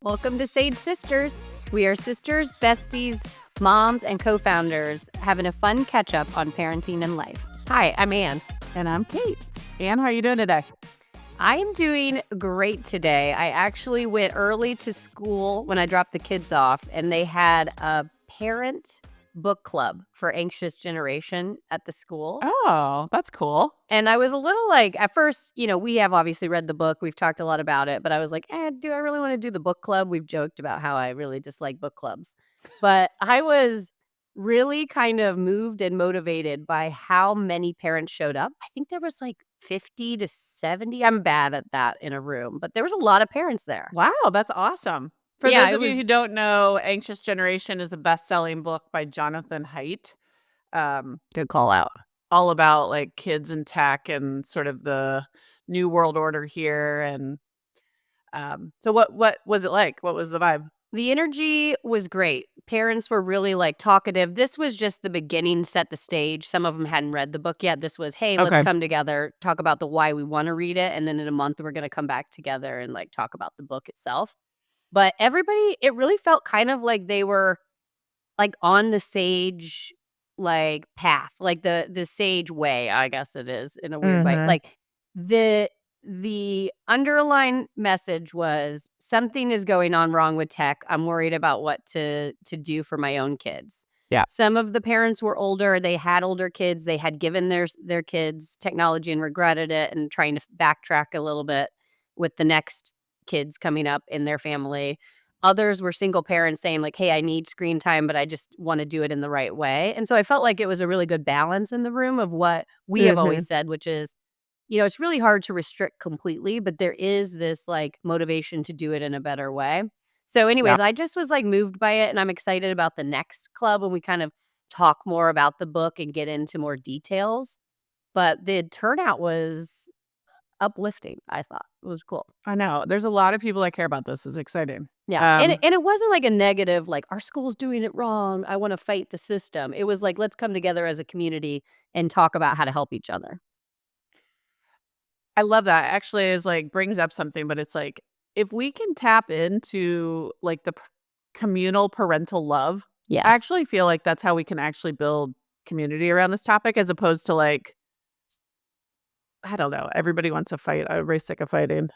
Welcome to Sage Sisters. We are sisters, besties, moms, and co-founders having a fun catch-up on parenting and life. Hi, I'm Ann. And I'm Kate. Ann, how are you doing today? I am doing great today. I actually went early to school when I dropped the kids off, and they had a parent book club for Anxious Generation at the school. Oh, that's cool. And I was a little like, at first, we have obviously read the book. We've talked a lot about it, but I was like, do I really want to do the book club? We've joked about how I really dislike book clubs. But I was really kind of moved and motivated by how many parents showed up. I think there was like 50 to 70. I'm bad at that in a room, but there was a lot of parents there. Wow, that's awesome. For Yeah, those of you who don't know, Anxious Generation is a best-selling book by Jonathan Haidt. Good call out. All about like kids and tech and sort of the new world order here. And so what was it like? What was the vibe? The energy was great. Parents were really like talkative. This was just the beginning, set the stage. Some of them hadn't read the book yet. This was, hey, Okay. let's come together, talk about the why we want to read it. And then in a month, we're going to come back together and like talk about the book itself. But everybody, it really felt kind of like they were like on the sage like path, like the sage way, I guess it is in a weird way. Mhm. Like the underlying message was something is going on wrong with tech. I'm worried about what to do for my own kids. Yeah. Some of the parents were older. They had older kids. They had given their kids technology and regretted it and trying to backtrack a little bit with the next kids coming up in their family. Others were single parents saying like, hey, I need screen time, but I just want to do it in the right way. And so I felt like it was a really good balance in the room of what we have always said, which is, it's really hard to restrict completely, but there is this like motivation to do it in a better way. So anyways, I just was like moved by it, and I'm excited about the next club when we kind of talk more about the book and get into more details. But the turnout was uplifting, I thought. It was cool. I know. There's a lot of people that care about this. It's exciting. Yeah. And it wasn't like a negative, like our school's doing it wrong. I want to fight the system. It was like, let's come together as a community and talk about how to help each other. I love that. Actually, is like brings up something, but it's like if we can tap into like the communal parental love, Yes. I actually feel like that's how we can actually build community around this topic, as opposed to like, I don't know, everybody wants to fight. I'm very sick of fighting.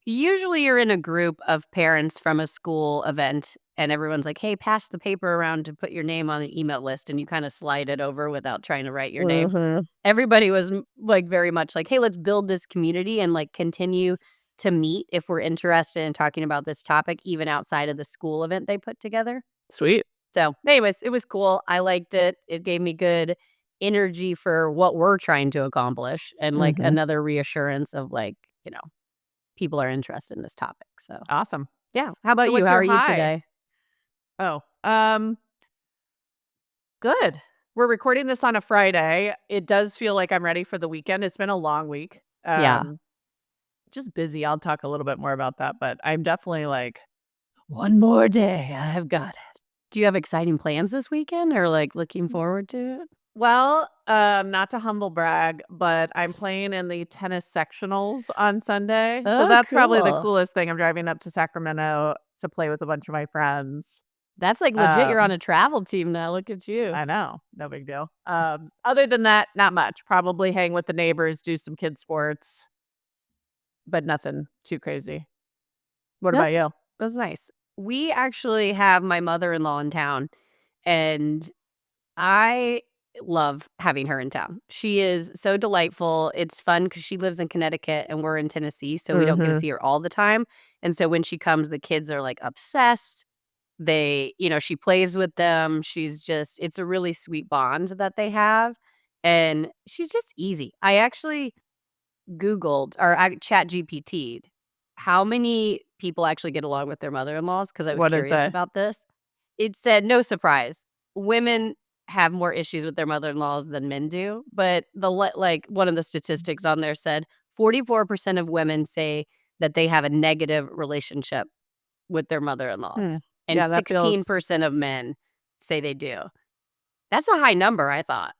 Usually you're in a group of parents from a school event and everyone's like, hey, pass the paper around to put your name on an email list, and you kind of slide it over without trying to write your name. Everybody was like very much like, hey, let's build this community and like continue to meet if we're interested in talking about this topic, even outside of the school event they put together. Sweet. So anyways, it was cool. I liked it. It gave me good energy for what we're trying to accomplish and like another reassurance of like, people are interested in this topic. So Awesome. yeah. How about So you? what's How your are you high? today? Oh, good. We're recording this on a Friday. It does feel like I'm ready for the weekend. It's been a long week. Yeah. Just busy. I'll talk a little bit more about that, but I'm definitely like, one more day. I've got it. Do you have exciting plans this weekend or like looking forward to it? Well, not to humble brag, but I'm playing in the tennis sectionals on Sunday. So Oh, that's probably the cool. coolest thing. I'm driving up to Sacramento to play with a bunch of my friends. That's like legit. You're on a travel team now. Look at you. I know. No big deal. Other than that, not much. Probably hang with the neighbors, do some kid sports, but nothing too crazy. What about you? That's nice. We actually have my mother-in-law in town, and I love having her in town. She is so delightful. It's fun because she lives in Connecticut and we're in Tennessee, so we don't get to see her all the time. And so when she comes, the kids are like obsessed. She plays with them. It's a really sweet bond that they have. And she's just easy. I actually Googled or I chat GPT'd how many people actually get along with their mother-in-laws because I was What did it curious say? about this. It said, no surprise, women have more issues with their mother-in-laws than men do. But one of the statistics on there said 44% of women say that they have a negative relationship with their mother-in-laws. And Yeah, that feels- 16% of men say they do. That's a high number, I thought.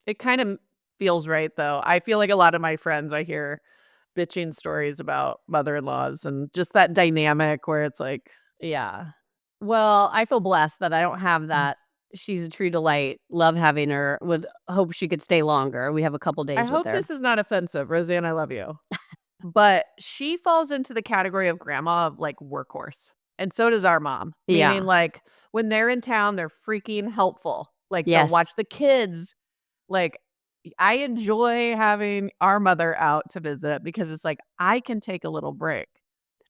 It kind of feels right, though. I feel like a lot of my friends I hear bitching stories about mother-in-laws and just that dynamic where it's like, Yeah. Well, I feel blessed that I don't have that. She's a true delight. Love having her. Would hope she could stay longer. We have a couple I days with hope her. this is not offensive, Roseanne, I love you. But she falls into the category of grandma of, like, workhorse, and so does our mom, meaning, Yeah. like, when they're in town, they're freaking helpful, like, they'll watch Yes. the kids, like, I enjoy having our mother out to visit because it's like, I can take a little break.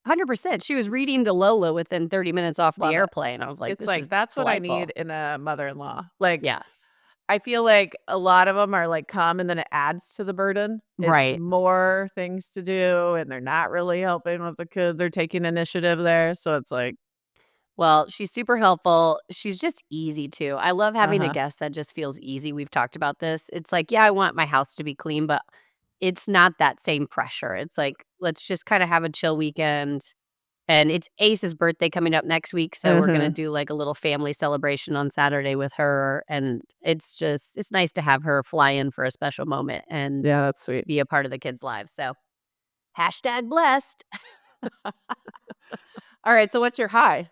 100%. She was reading to Lola within 30 minutes off the Love it. airplane. I was like, It's this like, is that's what I need delightful. in a mother-in-law, like, Yeah. I feel like a lot of them are, like, come and then it adds to the burden. It's Right. more things to do, and they're not really helping with the kids, they're taking initiative there, so it's like Well, she's super helpful. She's just easy too. I love having a uh-huh. guest that just feels easy. We've talked about this. It's like, yeah, I want my house to be clean, but it's not that same pressure. It's like, let's just kind of have a chill weekend. And it's Ace's birthday coming up next week, so we're gonna Mhm. do, like, a little family celebration on Saturday with her, and it's nice to have her fly in for a special moment and Yeah, that's sweet. be a part of the kids' lives, so hashtag blessed. Alright, so what's your high?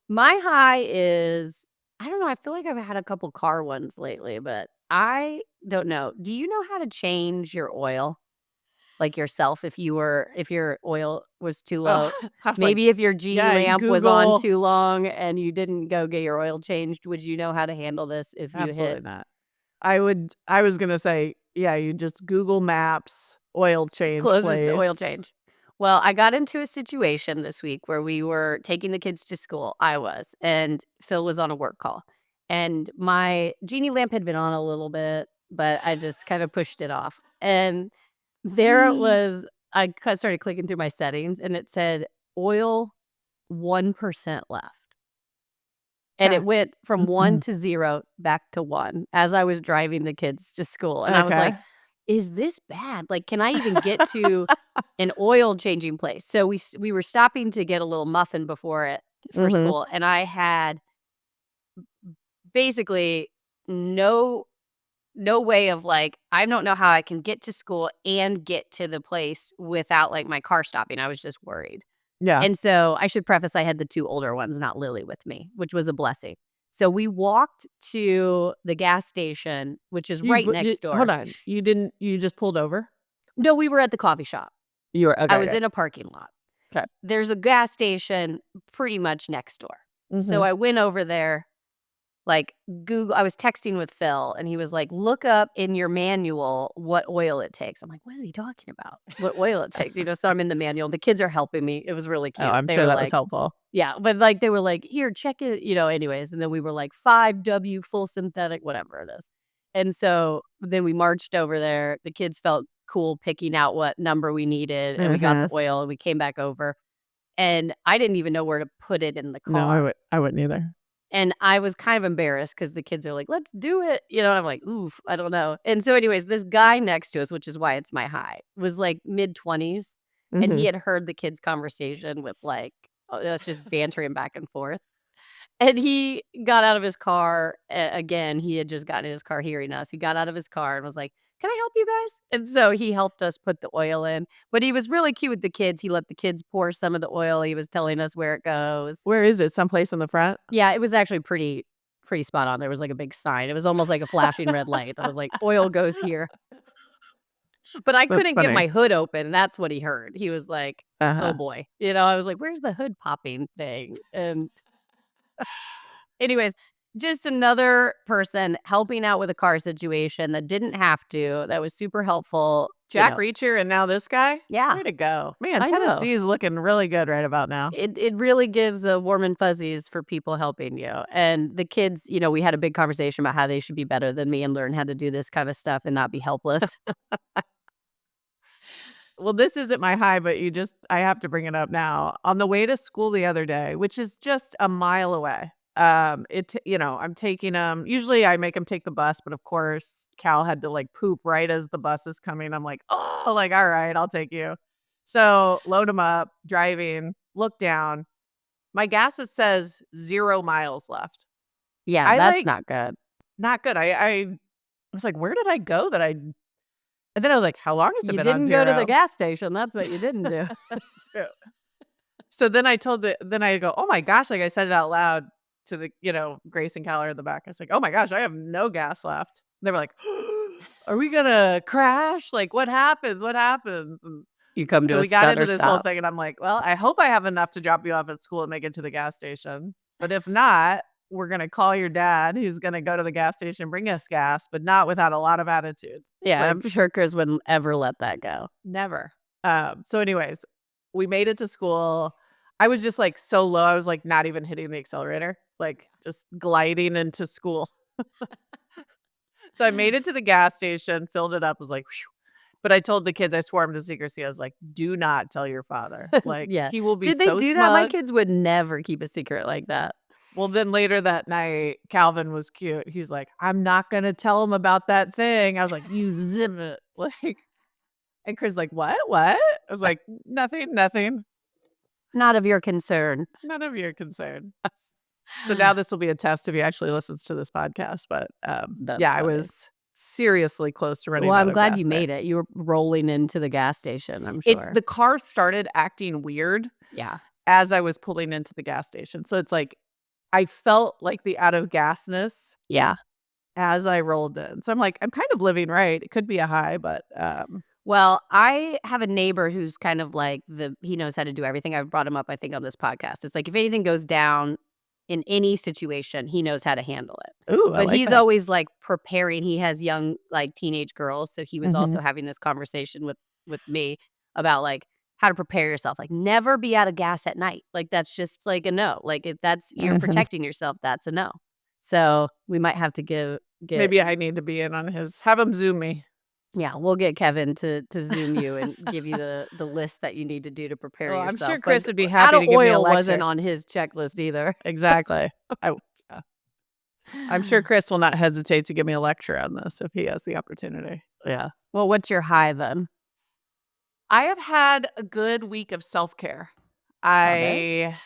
My high is I don't know, I feel like I've had a couple car ones lately, but I don't know. Do you know how to change your oil? Like, yourself if your oil was too Oh, low. I was like, Maybe if your Genie yeah, you lamp was on Google too long and you didn't go get your oil changed, would you know how to handle this if you hit absolutely not. I was gonna say, yeah, you just Google Maps, oil change closest oil place. change? Well, I got into a situation this week where we were taking the kids to school, I was, and Phil was on a work call. And my Genie lamp had been on a little bit, but I just kind of pushed it off. And there it was. Started clicking through my settings and it said oil 1% left. And it 'Kay. went from 1 to 0 back to 1 as I was driving the kids to school, and I was like, Okay. "Is this bad? Like, can I even get to an oil changing place?" So we were stopping to get a little muffin before it for Mhm. school, and I had basically no no way of, like, I don't know how I can get to school and get to the place without, like, my car stopping. I was just worried. Yeah. And so I should preface I had the 2 older ones, not Lily, with me, which was a blessing. So we walked to the gas station, which is right You next hold door. on, you just pulled over? No, we were at the coffee shop. You were I okay, was okay. in a parking lot. 'Kay. There's a gas station pretty much next door. So Mhm. I went over there, like, Google I was texting with Phil, and he was like, "Look up in your manual what oil it takes." I'm like, "What is he talking about? What oil it takes?" So I'm in the manual. The kids are helping me. It was really Oh, cute. I'm They sure were that was like helpful. yeah, but, like, they were like, "Here, check it," anyways, and then we were like, 5W full synthetic, whatever it is. And so then we marched over there. The kids felt cool picking out what number we needed, and we got the Mhm. oil, and we came back over, and I didn't even know where to put it in the No, car. I wouldn't either. And I was kind of embarrassed because the kids are like, "Let's do it," and I'm like, "Oof, I don't know." And so anyways, this guy next to us, which is why it's my high, was, like, mid-20s, and he Mhm. had heard the kids' conversation with, like, us just bantering back and forth. And he got out of his car again, he had just gotten in his car hearing us. He got out of his car and was like, "Can I help you guys?" And so he helped us put the oil in, but he was really cute with the kids. He let the kids pour some of the oil. He was telling us where it goes. Where is it? Someplace in the front? Yeah, it was actually pretty spot on. There was, like, a big sign. It was almost like a flashing red light that was like, "Oil goes here." But I That's couldn't get funny. my hood open. That's what he heard. He was like, "Oh Uh-huh. boy." I was like, "Where's the hood popping thing?" And anyways, just another person helping out with a car situation that didn't have to, that was super helpful, Jack Reacher and now this guy? Yeah, Way to go. Man, I know. Tennessee is looking really good right about now. It really gives a warm and fuzzies for people helping you, and the kids, we had a big conversation about how they should be better than me and learn how to do this kind of stuff and not be helpless. Well, this isn't my high, but I have to bring it up now. On the way to school the other day, which is just a mile away, I'm taking him. Usually I make him take the bus, but of course, Cal had to like poop right as the bus is coming. I'm like, oh, like, all right, I'll take you. So load him up, driving, look down. My gas it says 0 miles left. Yeah, I that's like not good. not good. I was like, where did I go that I And then I was like, "How long has it You been on didn't go to the 0?" gas station, that's what you didn't do. True. So then I go, "Oh my gosh," like, I said it out loud to the, Grace and Keller in the back. I was like, "Oh my gosh, I have no gas left." They were like, "Are we gonna crash? Like, what happens? What happens?" And You come to so a we got into stutter this whole stop. thing, and I'm like, "Well, I hope I have enough to drop you off at school and make it to the gas station. But if not, we're gonna call your dad, who's gonna go to the gas station and bring us gas, but not without a lot of attitude." Yeah, Like, I'm sure Chris wouldn't ever let that go. never. So anyways, we made it to school. I was just, like, so low, I was, like, not even hitting the accelerator, like, just gliding into school. So I made it to the gas station, filled it up, was like, "Phew." But I told the kids, I swore 'em to secrecy. I was like, "Do not tell your father. Like, Yeah. he will be Did they so do that? My smug." kids would never keep a secret like that. Well, then later that night, Calvin was cute. He's like, "I'm not gonna tell him about that thing." I was like, "You zip it." Like, and Chris like, "What? What?" I was like, "Nothing, nothing. Not of your concern. None of your concern." So now this will be a test if he actually listens to this podcast, but, That's yeah, I funny. was seriously close to Well, running out I'm of glad gas you there. made it. You were rolling into the gas station, I'm sure. The car started acting weird Yeah. as I was pulling into the gas station, so it's like, I felt like the out of gasness Yeah. as I rolled in. So I'm like, I'm kind of living right. It could be a high, but, Well, I have a neighbor who's kind of like he knows how to do everything. I've brought him up, I think, on this podcast. It's like if anything goes down in any situation, he knows how to handle it. ooh, I But like he's that. always like preparing. He has young, like teenage girls. So he was Mhm. also having this conversation with me about like how to prepare yourself. Like never be out of gas at night. Like that's just like a no. Like if that's you're Mhm. protecting yourself, that's a no. So we might have to get Maybe I need to be in on his have him Zoom me. yeah, we'll get Kevin to Zoom you and give you the list that you need to do to prepare Well, I'm sure yourself. Chris Like, would be out happy of to give me a oil wasn't lecture. on his checklist either. Exactly. I yeah. I'm sure Chris will not hesitate to give me a lecture on this if he has the opportunity. Yeah. Well, what's your high then? I have had a good week of self-care. Love it. I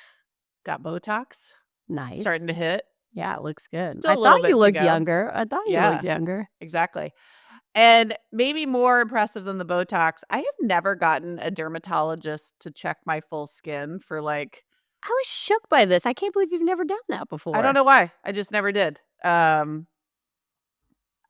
got Botox starting Nice. to hit. Yeah, it looks good. I Still a thought little you bit to looked go. younger. I thought you looked Yeah, younger. exactly. And maybe more impressive than the Botox, I have never gotten a dermatologist to check my full skin for, like, I was shook by this. I can't believe you've never done that I don't before. know why, I just never did.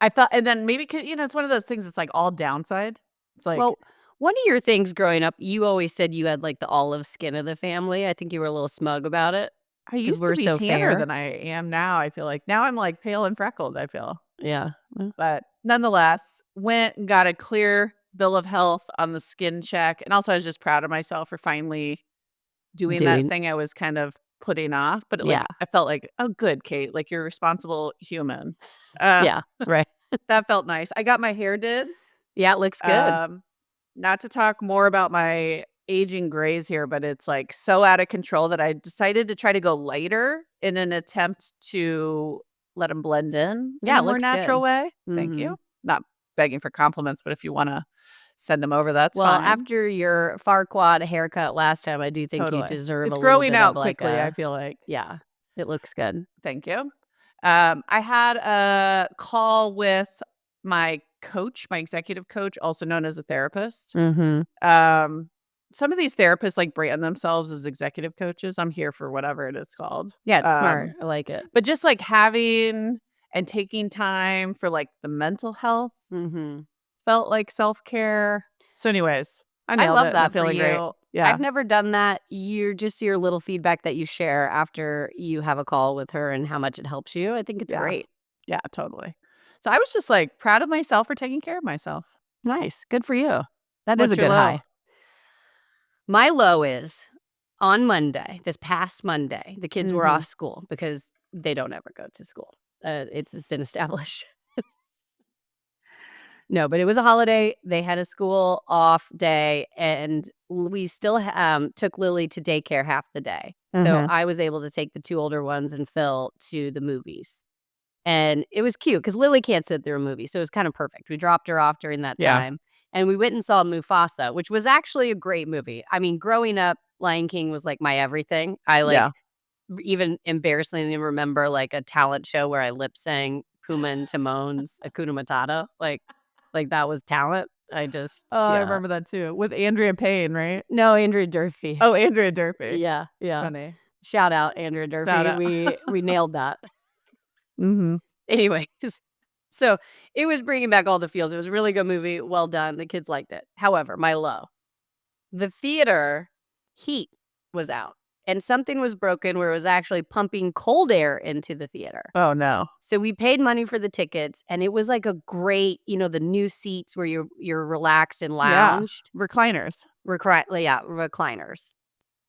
I thought and then maybe 'cau it's one of those things, it's, like, all downside. It's like, Well, one of your things growing up, you always said you had like the olive skin of the family. I think you were a little smug about it I because used to we're be so tanner fair. than I am now, I feel like. Now I'm, like, pale and freckled, I feel. Yeah. But nonetheless, went and got a clear bill of health on the skin check, and also I was just proud of myself for finally doing that Doing thing I was kind of putting off, but yeah. I felt like, "Oh, good, Kate, like, you're a responsible human." Uh, Yeah. Right. that felt nice. I got my hair did. Yeah, it looks good. Um, Not to talk more about my aging grays here, but it's, like, so out of control that I decided to try to go lighter in an attempt to let them blend in Yeah, a it more looks natural good. way. Thank Mhm. you. Not begging for compliments, but if you wanna send them over, that's Well, fine. after your Farquaad haircut last time, I do think you Totally. deserve a It's little growing bit of out like quickly, I a feel like. yeah, it looks good. Thank you. I had a call with my coach, my executive coach, also known as a therapist. Mhm. Um, some of these therapists, like, brand themselves as executive coaches. I'm here for whatever it is called. Yeah, it's smart. I like it. But just, like, having and taking time for, like, the mental health Mhm. felt like self-care. So anyways, I I nailed love it and I'm that for feeling great. you. Yeah. I've never done that. You're just your little feedback that you share after you have a call with her and how much it helps you. I think it's Yeah. great. Yeah, totally. So I was just, like, proud of myself for taking care of myself. Nice. Good for you. That is a What's your good low? high. My low is on Monday, this past Monday, the kids were Mhm. off school because they don't ever go to school. It's been established. No, but it was a holiday. They had a school off day, and we still took Lily to daycare half the day. So Mhm. I was able to take the two older ones and Phil to the movies. And it was cute because Lily can't sit through a movie. So it was kind of perfect. We dropped her off during that Yeah. time. And we went and saw Mufasa, which was actually a great movie. I mean, growing up, Lion King was like my everything. I like Yeah. even embarrassingly remember like a talent show where I lip sang Puma and Timon's Hakuna Matata. Like that was talent. I just Oh, I yeah. remember that too. With Andrea Payne, right? No, Andrea Durfee. Oh, Andrea Durfee. Yeah, yeah. Funny. Shout out Andrea Shout Durfee. out. We nailed that. Mhm. Anyways, so it was bringing back all the feels. It was a really good movie. Well done. The kids liked it. However, my low. The theater heat was out and something was broken where it was actually pumping cold air into the theater. Oh, no. So we paid money for the tickets and it was like a great, the new seats where you're relaxed and Yeah. lounged. Recliners. Recliners.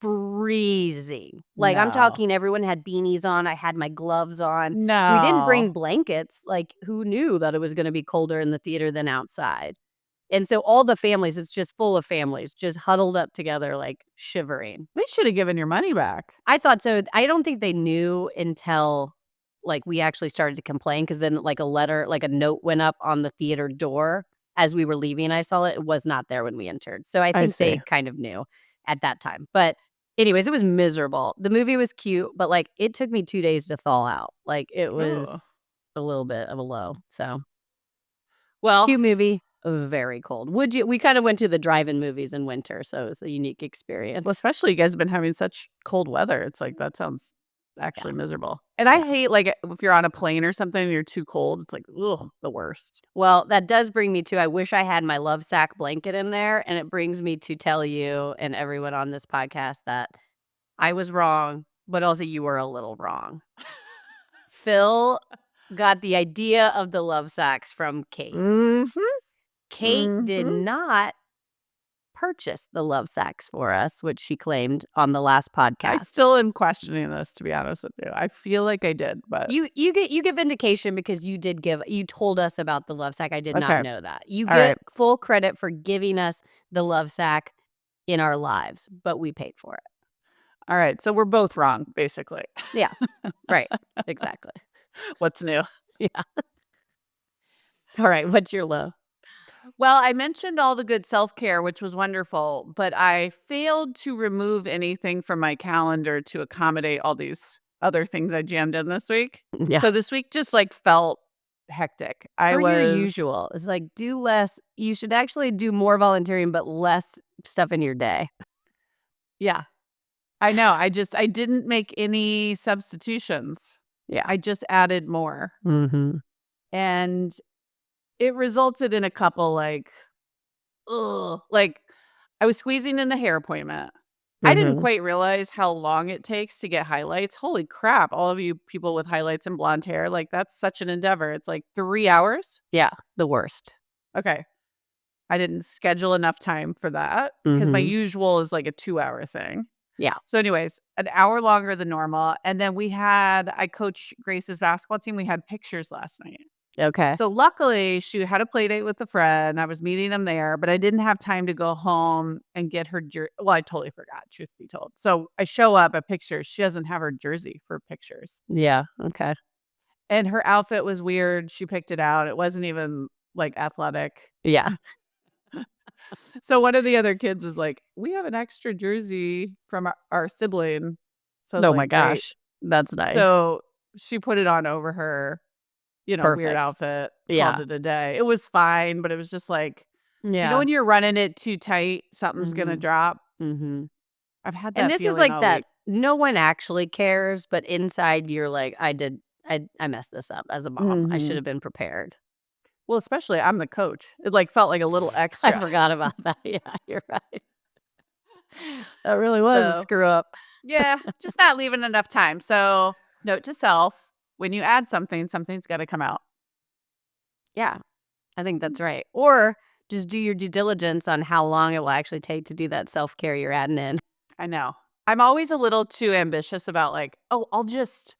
Freezing. Like, I'm No. talking everyone had beanies on, I had my gloves on. We didn't bring No. blankets, like, who knew that it was gonna be colder in the theater than outside? And so all the families, it's just full of families just huddled up together, like, shivering. They should have given your money back. I thought so. I don't think they knew until, like, we actually started to complain because then, like, a note went up on the theater door as we were leaving, I saw it. It was not there when we entered. So I I think they see. kind of knew at that time. But anyways, it was miserable. The movie was cute, but, like, it took me 2 days to thaw out. Like, it Ooh. was a little bit of a low. So, Well, cute movie, very cold. We kind of went to the drive-in movies in winter, so it was a unique experience. especially you guys have been having such cold weather. It's like, that sounds actually Yeah. miserable. And I hate, like, if you're on a plane or something and you're too cold, it's like, ugh, the worst. Well, that does bring me to I wish I had my love sack blanket in there, and it brings me to tell you and everyone on this podcast that I was wrong, but also you were a little wrong. Phil got the idea of the love sacks from Kate. Mhm. Kate did Mhm. not purchase the love sacks for us, which she claimed on the last podcast. I still am questioning this, to be honest with you. I feel like I did, but You get vindication because you told us about the love sack. I did okay. not know that. You All get right. full credit for giving us the love sack in our lives, but we paid for it. All right. So we're both wrong, basically. Yeah. Right. Exactly. What's new? Yeah. All right. What's your low? Well, I mentioned all the good self-care, which was wonderful, but I failed to remove anything from my calendar to accommodate all these other things I jammed in this week. Yeah. So this week just, like, felt hectic. For your usual. It's like do less. You should actually do more volunteering, but less stuff in your day. Yeah. I know. I didn't make any substitutions. Yeah. I just added more. Mm-hmm. And it resulted in a couple, like, ugh, like, I was squeezing in the hair appointment. I didn't quite realize how long it takes to get highlights. Holy crap, all of you people with highlights and blonde hair, like, that's such an endeavor. It's like 3 hours? Yeah. The worst. Okay. I didn't schedule enough time for that because my Mhm. usual is like a 2-hour thing. Yeah. So anyways, an hour longer than normal, and then I coach Grace's basketball team. We had pictures last night. Okay. So luckily, she had a play date with a friend. I was meeting them there, but I didn't have time to go home and get her well, I totally forgot, truth be told. So I show up at pictures. She doesn't have her jersey for pictures. Yeah. Okay. And her outfit was weird. She picked it out. It wasn't even, like, athletic. Yeah. So one of the other kids was like, "We have an extra jersey from our sibling." So I was Oh like, my "Great." gosh. That's nice. So she put it on over her, weird Perfect. outfit, Yeah. called it a day. It was fine, but it was just like, Yeah. you know when you're running it too tight, something's gonna Mhm. drop? Mhm. I've had that And this is feeling like all that week. no one actually cares, but inside you're like, I messed this up as a mom. I should Mhm. have been prepared. Well, especially I'm the coach. It, like, felt like a little I extra. forgot about that. Yeah, you're right. That really was a So, screw up. yeah, just not leaving enough time. So, note to self, when you add something, something's gotta come out. Yeah, I think that's right. Or just do your due diligence on how long it will actually take to do that self-care you're adding in. I know. I'm always a little too ambitious about, like, "Oh, I'll just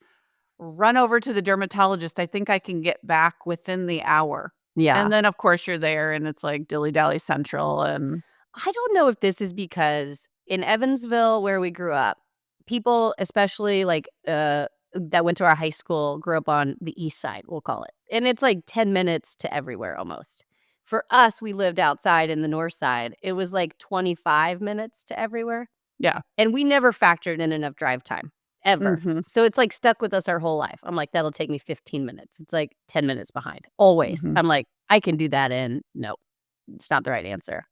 run over to the dermatologist. I think I can get back within the hour." Yeah. And then, of course, you're there, and it's, like, dilly-dally central, and I don't know if this is because in Evansville, where we grew up, people, especially like that went to our high school, grew up on the east side, we'll call it. And it's like 10 minutes to everywhere almost. For us, we lived outside in the north side. It was like 25 minutes to everywhere. yeah. And we never factored in enough drive time ever. Mhm, So it's like stuck with us our whole life. I'm like, that'll take me 15 minutes. It's like 10 minutes behind. Always. mhm. I'm like, I can do that in no. it's not the right answer.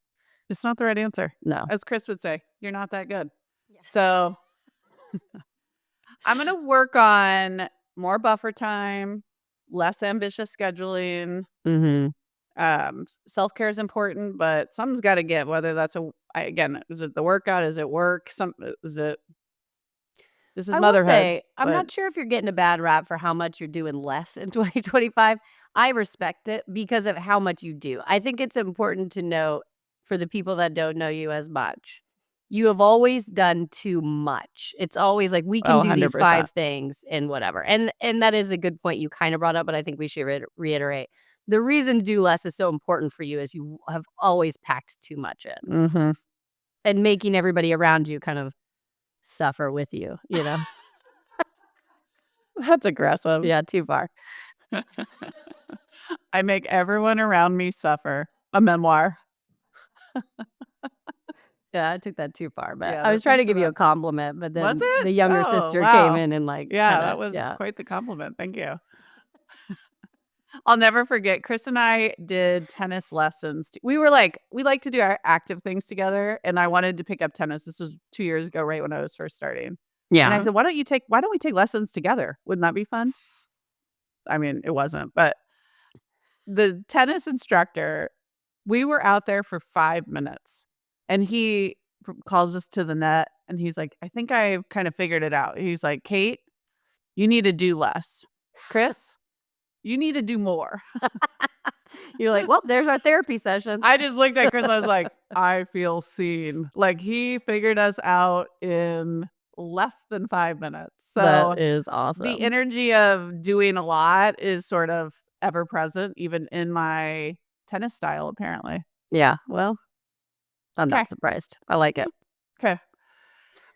It's not the right answer. No. As Chris would say, you're not that good. Yes. So I'm going to work on more buffer time, less ambitious scheduling. Mhm. Self-care is important, but something's got to give, whether that's again, is it the workout? Is it work? This is I will motherhood. say, I'm but not sure if you're getting a bad rap for how much you're doing less in 2025. I respect it because of how much you do. I think it's important to note for the people that don't know you as much. You have always done too much. It's always like we can Oh, do these 100%. 5 things and whatever. And that is a good point you kind of brought up, but I think we should reiterate. The reason do less is so important for you is you have always packed too much in Mm-hmm. and making everybody around you kind of suffer with you, you know? That's aggressive. Yeah, too far. I make everyone around me suffer. A memoir. Yeah, I took that too far, but Yeah, I was that's trying to into give you a that. compliment, but Was then it? the younger Oh, sister came wow. in and, like, Yeah, kinda that was yeah. quite the compliment. Thank you. I'll never forget. Chris and I did tennis lessons. We like to do our active things together, and I wanted to pick up tennis. This was 2 years ago, right when I was first starting. And I Yeah. said, why don't we take lessons together? Wouldn't that be fun? I mean, it wasn't, but the tennis instructor, we were out there for 5 minutes, and he calls us to the net, and he's like, I think I kind of figured it out. He's like, Kate, you need to do less. Chris, you need to do more. You're like, "Well, there's our therapy session." I just looked at Chris. I was like, I feel seen. Like, he figured us out in less than 5 minutes. So That is the awesome. energy of doing a lot is sort of ever present, even in my tennis style, apparently. Yeah, well, I'm Okay. not surprised. I like it. Okay.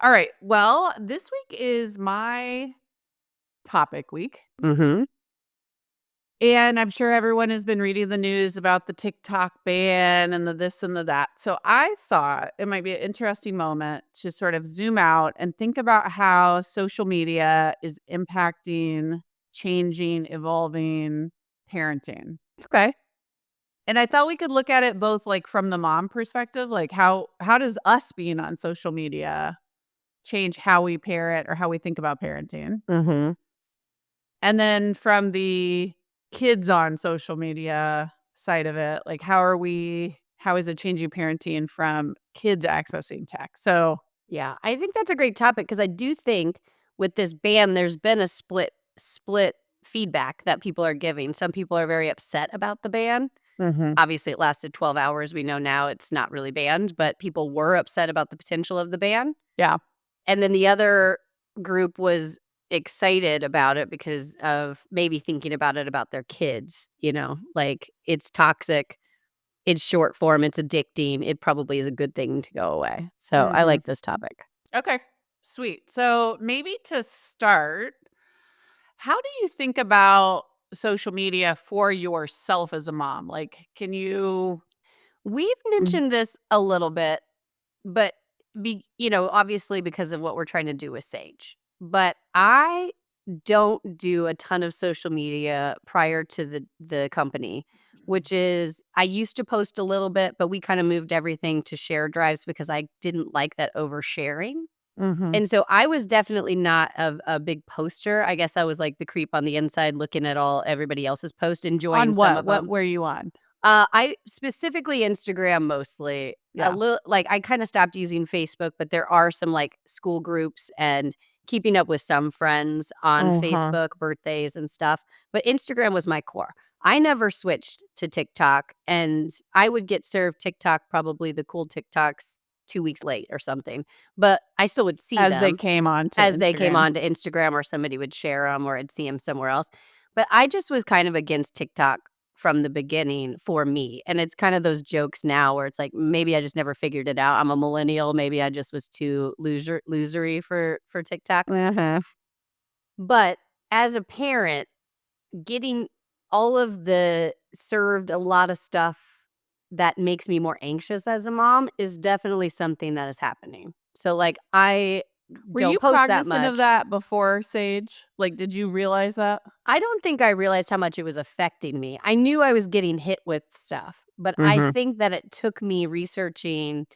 All right. Well, this week is my topic week. Mhm. And I'm sure everyone has been reading the news about the TikTok ban and the this and the that. So I thought it might be an interesting moment to sort of zoom out and think about how social media is impacting, changing, evolving parenting. Okay. And I thought we could look at it both like from the mom perspective, like how does us being on social media change how we parent or how we think about parenting? Mhm. And then from the kids on social media side of it, like how is it changing parenting from kids accessing tech? So, Yeah, I think that's a great topic because I do think with this ban, there's been a split feedback that people are giving. Some people are very upset about the ban. mhm. Obviously, it lasted 12 hours. We know now it's not really banned, but people were upset about the potential of the ban. Yeah. And then the other group was excited about it because of maybe thinking about it about their kids, you know, like it's toxic, it's short form, it's addicting. It probably is a good thing to go away. So I Mhm. like this topic. Okay. Sweet. So, maybe to start, how do you think about social media for yourself as a mom? Like, can you We've Mm. mentioned this a little bit, but obviously because of what we're trying to do with Sage. But I don't do a ton of social media prior to the company, which is I used to post a little bit, but we kind of moved everything to share drives because I didn't like that oversharing. Mhm. And so I was definitely not a big poster. I guess I was like the creep on the inside looking at all everybody else's posts, enjoying On some what? of What them. were you on? I specifically Instagram mostly. A Yeah. little like I kind of stopped using Facebook, but there are some like school groups and keeping up with some friends on Uh-huh. Facebook, birthdays and stuff. But Instagram was my core. I never switched to TikTok and I would get served TikTok, probably the cool TikToks 2 weeks late or something. But I still would see As they them came on to as they came Instagram. onto Instagram or somebody would share them or I'd see them somewhere else. But I just was kind of against TikTok from the beginning for me. And it's kind of those jokes now where it's like, maybe I just never figured it out. I'm a millennial. Maybe I just was too losery for TikTok. Uh-huh. But as a parent, getting all of the served a lot of stuff that makes me more anxious as a mom is definitely something that is happening. So like I Were you don't post that cognizant of much. that before Sage? Like, did you realize that? I don't think I realized how much it was affecting me. I knew I was getting hit with stuff, but I Mhm. think that it took me researching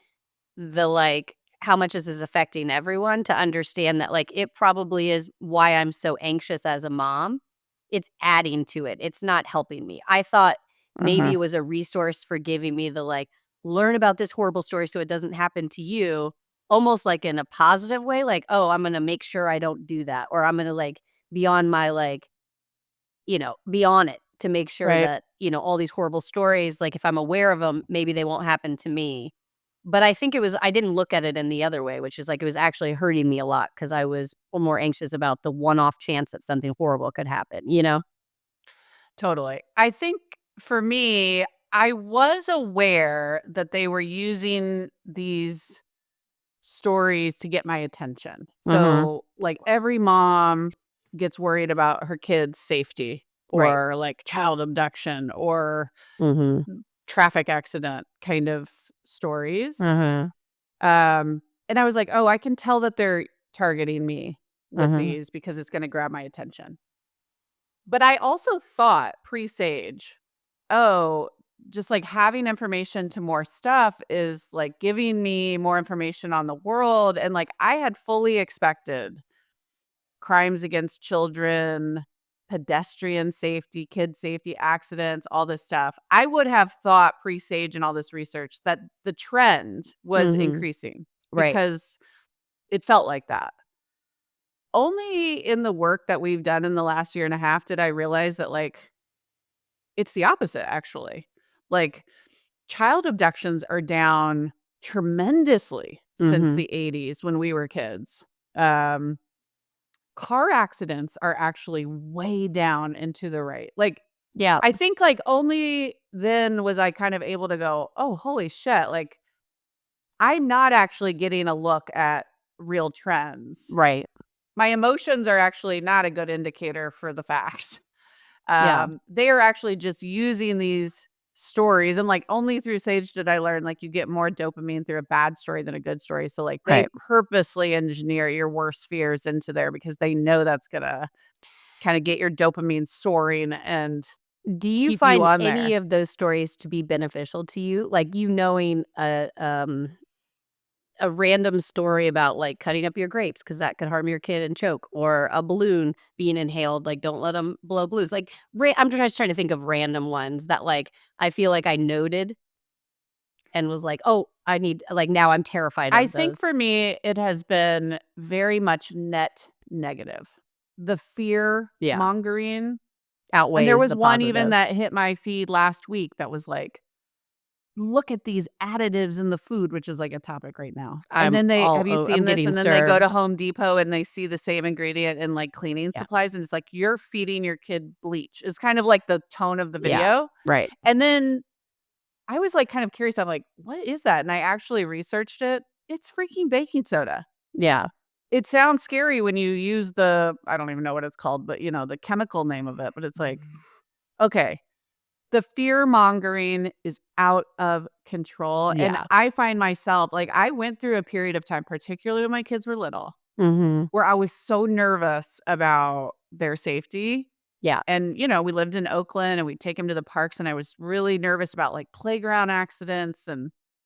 the, like, how much this is affecting everyone to understand that, like, it probably is why I'm so anxious as a mom. It's adding to it. It's not helping me. I thought maybe Mhm. it was a resource for giving me the, like, learn about this horrible story so it doesn't happen to you, almost like in a positive way, like, "Oh, I'm gonna make sure I don't do that," or, "I'm gonna, like, be on my, like" be on it to make sure Right. that, all these horrible stories, like, if I'm aware of them, maybe they won't happen to me. But I think I didn't look at it in the other way, which is, like, it was actually hurting me a lot because I was more anxious about the one-off chance that something horrible could happen, you know? Totally. I think for me, I was aware that they were using these stories to get my attention. Mhm. So, like, every mom gets worried about her kid's safety Right. or, like, child abduction or Mhm. traffic accident kind of stories. Mhm. And I was like, "Oh, I can tell that they're targeting me with Mhm. these because it's gonna grab my attention." But I also thought pre-Sage, "Oh, just, like, having information to more stuff is, like, giving me more information on the world," and, like, I had fully expected crimes against children, pedestrian safety, kid safety, accidents, all this stuff. I would have thought pre-Sage and all this research that the trend was Mhm. increasing Right. because it felt like that. Only in the work that we've done in the last year and a half did I realize that, like, it's the opposite, actually. Like, child abductions are down tremendously since Mhm. the '80s when we were kids. Um, Car accidents are actually way down and to the right. Like, Yeah. I think, like, only then was I kind of able to go, "Oh, holy shit," like, I'm not actually getting a look at real trends. Right. My emotions are actually not a good indicator for the facts. Yeah. They are actually just using these stories, and, like, only through Sage did I learn, like, you get more dopamine through a bad story than a good story, so, like, they Right. purposely engineer your worst fears into there because they know that's gonna kinda get your dopamine soaring and Do you keep you find on any there. of those stories to be beneficial to you? Like, you knowing a random story about, like, cutting up your grapes because that could harm your kid and choke, or a balloon being inhaled, like, don't let them blow balloons, like, I'm just trying to think of random ones that, like, I feel like I noted and was like, "Oh, I need," like, now I'm terrified I of think those. for me, it has been very much net negative. The fear Yeah, mongering, and there outweighs was the one even positive. that hit my feed last week that was like, "Look at these additives in the food," which is like a topic right now. And then have you I'm seen this? getting And then they go to served. Home Depot and they see the same ingredient in like cleaning Yeah, supplies, and it's like, "You're feeding your kid bleach." It's kind of like the tone of the yeah, video. right. And then I was like kind of curious. I'm like, "What is that?" And I actually researched it. It's freaking baking soda. Yeah, It sounds scary when you use I don't even know what it's called, but, the chemical name of it, but it's like, okay, the fear mongering is out of control, and yeah. I find myself like, I went through a period of time, particularly when my kids were little, Mhm. where I was so nervous about their safety, Yeah, and, we lived in Oakland, and we'd take them to the parks, and I was really nervous about, like, playground accidents,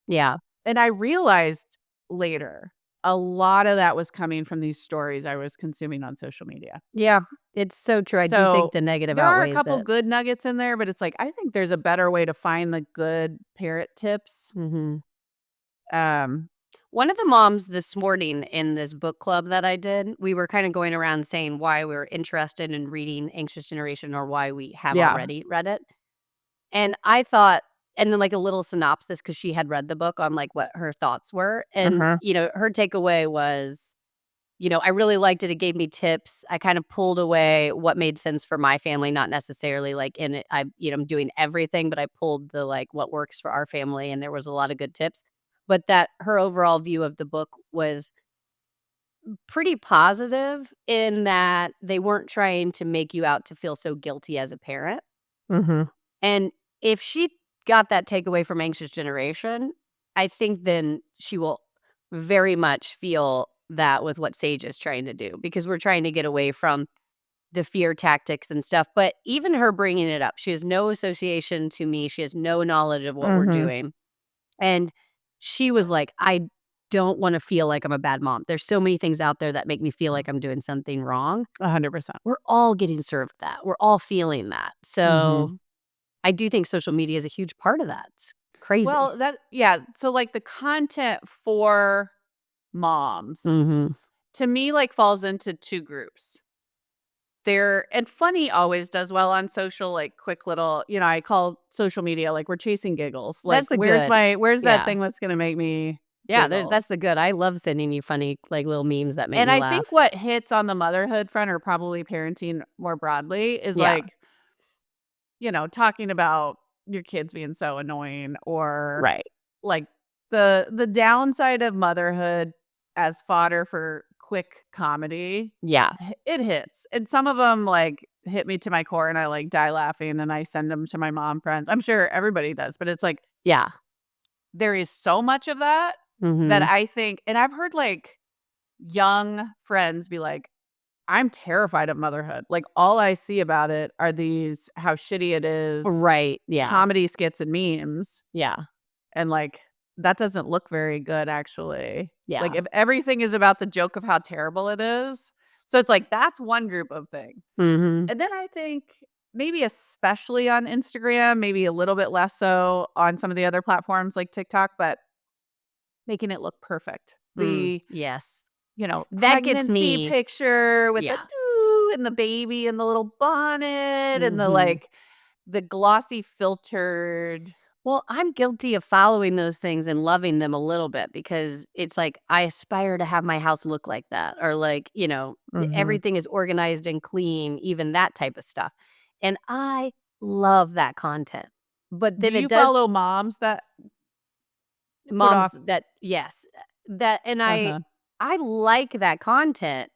yeah, and I realized later, a lot of that was coming from these stories I was consuming on social media. yeah. It's so true. I do think So, the negative there are a outweighs couple it. good nuggets in there, but it's like, I think there's a better way to find the good parent tips. Mhm. Um One of the moms this morning in this book club that I did, we were kinda going around saying why we're interested in reading Anxious Generation or why we have Yeah. already read it, and I thought and then, like, a little synopsis because she had read the book on, like, what her thoughts were, and, Uh-huh. her takeaway was, "I really liked it, it gave me tips, I kinda pulled away what made sense for my family, not necessarily, like, in it I'm doing everything, but I pulled the, like, what works for our family, and there was a lot of good tips." But that her overall view of the book was pretty positive in that they weren't trying to make you out to feel so guilty as a parent, Mhm. and if she got that takeaway from Anxious Generation, I think then she will very much feel that with what Sage is trying to do, because we're trying to get away from the fear tactics and stuff, but even her bringing it up, she has no association to me, she has no knowledge of what we're Mhm. doing, and she was like, "I don't wanna feel like I'm a bad mom. There's so many things out there that make me feel like I'm doing something wrong." 100%. We're all getting served that. We're all feeling that. So, Mhm. I do think social media is a huge part of that. It's crazy. Well, so, like, the content for moms, Mhm. to me, like, falls into 2 groups. There and funny always does well on social, like, quick little I call social media, like, we're chasing giggles. Like, That's the good. where's that Yeah. thing that's gonna make me Yeah, giggle? that's the good. I love sending you funny, like, little memes that make And me I laugh. think what hits on the motherhood front, or probably parenting more broadly, is, Yeah. like, talking about your kids being so annoying, or, Right. like, the downside of motherhood as fodder for quick comedy. Yeah. It hits, and some of them, like, hit me to my core, and I, like, die laughing, and I send them to my mom friends. I'm sure everybody does, but it's like, Yeah. there is so much of that, that Mhm. I think, and I've heard, like, young friends be like, "I'm terrified of motherhood. Like, all I see about it are these how shitty it is, Right. Yeah. comedy skits and memes, Yeah. and, like, that doesn't look very good, actually." Like, Yeah. if everything is about the joke of how terrible it is, so it's like, that's one group of thing. Mhm. And then I think maybe especially on Instagram, maybe a little bit less so on some of the other platforms like TikTok, but making it look perfect. Yes. That gets Pregnancy me. picture with the Yeah. doo and the baby and the little bonnet and the, Mhm. like, the glossy filtered. Well, I'm guilty of following those things and loving them a little bit because it's like I aspire to have my house look like that or like, Mhm. everything is organized and clean, even that type of stuff. And I love that content. But Do then it you does follow moms that put moms off that yes, that and Uh-huh. I like that content,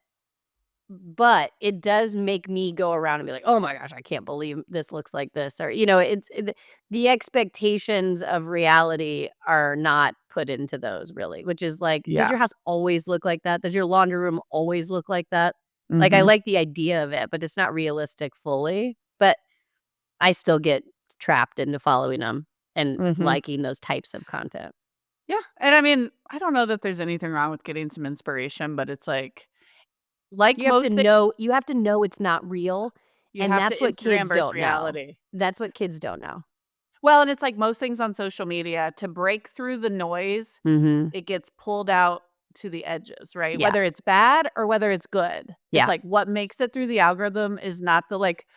but it does make me go around and be like, "Oh my gosh, I can't believe this looks like this," or, the expectations of reality are not put into those really, which is like, does Yeah. your house always look like that? Does your laundry room always look like that? Like, I Mhm. like the idea of it, but it's not realistic fully, but I still get trapped into following them and Mhm. liking those types of content. Yeah, and I mean, I don't know that there's anything wrong with getting some inspiration, but it's like most things, You have to know it's not real, you and have to that's what Instagram kids versus don't know. reality. That's what kids don't know. Well, and it's like most things on social media, to break through the noise, Mhm. it gets pulled out to the edges, right? Yeah. Whether it's bad or whether it's good. It's Yeah. like what makes it through the algorithm is not the, like,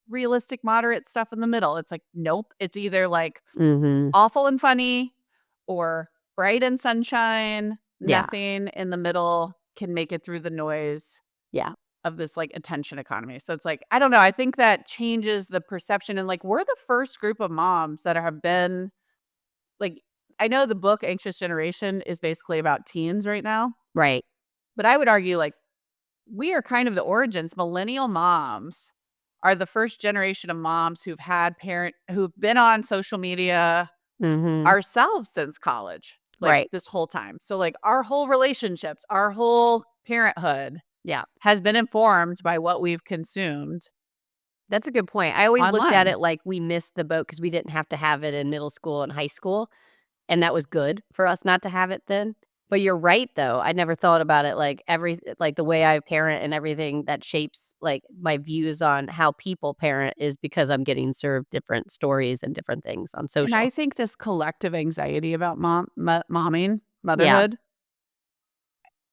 realistic moderate stuff in the middle. It's like, nope, it's either, like, Mhm. awful and funny or bright and sunshine. Yeah. Nothing in the middle can make it through the noise Yeah. of this, like, attention economy. So it's like, I don't know, I think that changes the perception, and, like, we're the first group of moms that have been, like, I know the book Anxious Generation is basically about teens right now, Right. but I would argue, like, we are kind of the origins. Millennial moms are the first generation of moms who've been on social media Mhm. ourselves since college, like, Right. this whole time. So, like, our whole relationships, our whole parenthood Yeah. has been informed by what we've consumed That's a good point. I always looked at online. it like we missed the boat because we didn't have to have it in middle school and high school, and that was good for us not to have it then. But you're right, though. I never thought about it like the way I parent and everything that shapes, like, my views on how people parent is because I'm getting served different stories and different things on And I social. think this collective anxiety about momming, Yeah. motherhood,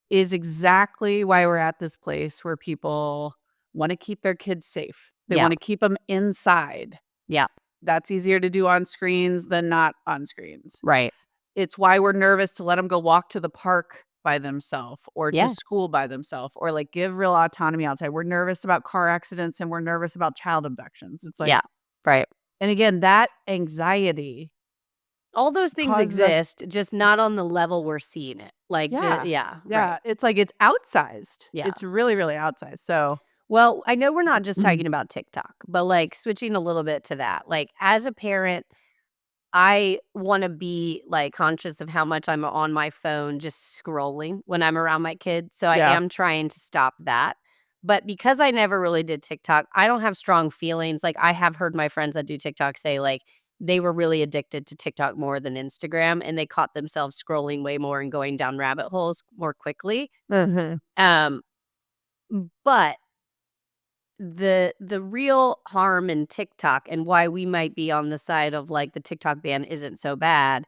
is exactly why we're at this place where people wanna keep their kids safe. They Yeah. wanna keep them inside. Yeah. That's easier to do on screens than not on screens. Right. It's why we're nervous to let them go walk to the park by themselves or to Yeah. school by themselves, or, like, give real autonomy outside. We're nervous about car accidents, and we're nervous about child abductions. It's like, Yeah. Right. and again, that anxiety All those things causes us. exist, just not on the level we're seeing it. Like, Yeah. yeah, right. Yeah, it's like it's outsized. Yeah. It's really, really outsized, so Well, I know we're not just talking about TikTok, but, like, switching a little bit to that, like, as a parent, I wanna be, like, conscious of how much I'm on my phone just scrolling when I'm around my kids, so I yeah. am trying to stop that, But because I never really did TikTok, I don't have strong feelings. Like, I have heard my friends that do TikTok say, like, they were really addicted to TikTok more than Instagram, and they caught themselves scrolling way more and going down rabbit holes more quickly. Mhm. Um, but the real harm in TikTok and why we might be on the side of, like, the TikTok ban isn't so bad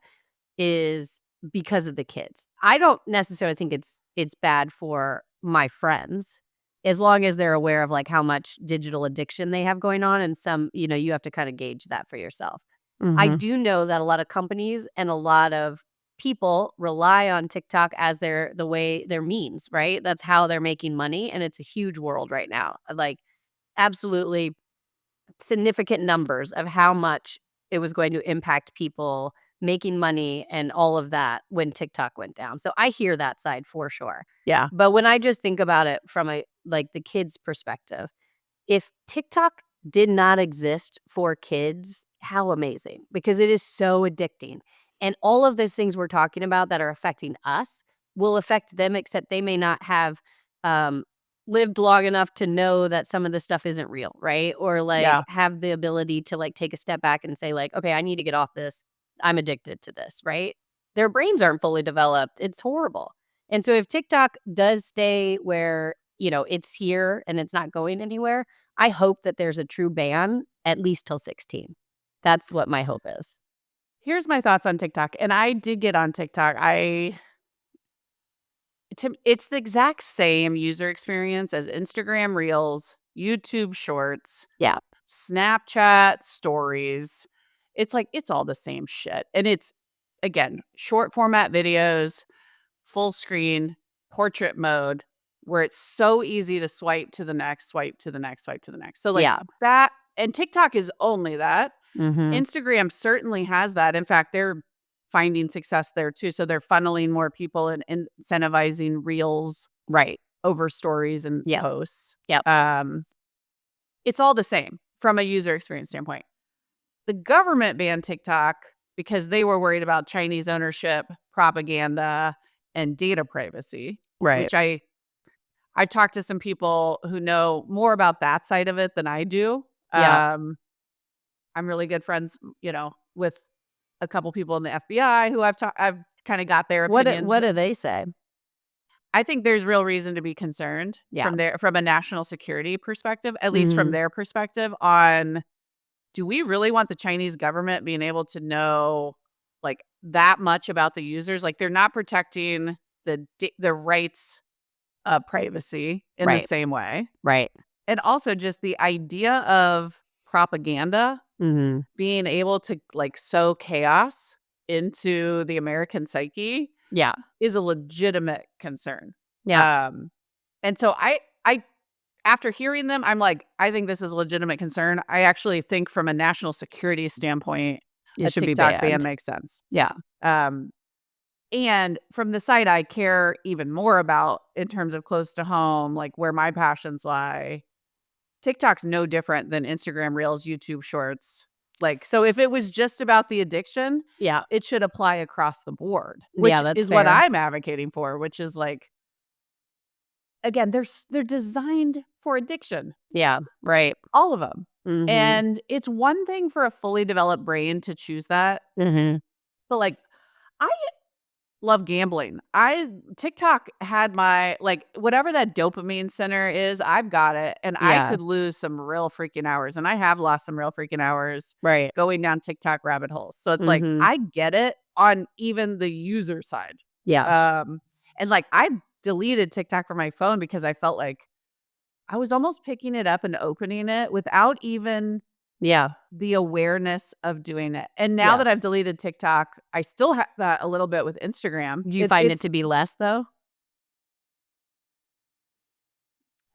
is because of the kids. I don't necessarily think it's bad for my friends, as long as they're aware of, like, how much digital addiction they have going on, and some you have to kinda gauge that for yourself. I Mhm. do know that a lot of companies and a lot of people rely on TikTok as their means, right? That's how they're making money, and it's a huge world right now. Like, absolutely significant numbers of how much it was going to impact people making money and all of that when TikTok went down. So I hear that side for sure. Yeah. But when I just think about it from the kids' perspective, if TikTok did not exist for kids, how amazing, because it is so addicting. And all of those things we're talking about that are affecting us will affect them, except they may not have um, lived long enough to know that some of this stuff isn't real, right? Or like Yeah. have the ability to like take a step back and say, like, okay, I need to get off this. I'm addicted to this, right? Their brains aren't fully developed. It's horrible. And so if TikTok does stay where, it's here and it's not going anywhere, I hope that there's a true ban at least till 16. That's what my hope is. Here's my thoughts on TikTok, and I did get on TikTok. It's the exact same user experience as Instagram Reels, YouTube Shorts, Yeah. Snapchat Stories. It's like it's all the same shit. And it's again, short format videos, full screen, portrait mode, where it's so easy to swipe to the next, swipe to the next, swipe to the next. So like Yeah. that and TikTok is only that. Mhm. Instagram certainly has that. In fact, they're finding success there too. So they're funneling more people and incentivizing reels Right. over stories and Yep. posts. Yep. It's all the same from a user experience standpoint. The government banned TikTok because they were worried about Chinese ownership, propaganda, and data privacy, Right. which I've talked to some people who know more about that side of it than I do. Yeah. I'm really good friends, with a couple people in the FBI who I've kind of got their What opinions. do they say? I think there's real reason to be concerned Yeah. from a national security perspective, at least from Mhm. their perspective on do we really want the Chinese government being able to know like that much about the users? Like they're not protecting the rights of privacy in the Right. same way. Right. And also just the idea of propaganda Mhm. being able to like sow chaos into the American psyche Yeah. is a legitimate concern. Yeah. Um, and so I after hearing them, I'm like, I think this is a legitimate concern. I actually think from a national security standpoint, It a should be TikTok ban banned. makes sense. Yeah. Um, and from the side I care even more about in terms of close to home, like where my passions lie, TikTok's no different than Instagram Reels, YouTube Shorts. Like, so if it was just about the addiction, Yeah. it should apply across the board, Yeah, which that's is what fair. I'm advocating for, which is like, again, they're designed for addiction, Yeah. Right. all of them. Mhm. And it's one thing for a fully developed brain to choose that, Mhm. but like I love gambling. I TikTok had my like whatever that dopamine center is, I've got it and I Yeah. could lose some real freaking hours and I have lost some real freaking hours Right. going down TikTok rabbit holes. So it's like Mhm. I get it on even the user side. Yeah. Um and like I deleted TikTok from my phone because I felt like I was almost picking it up and opening it without even Yeah. the awareness of doing it. And now Yeah. that I've deleted TikTok, I still have that a little bit with Instagram. Do you It find it to it's be less though?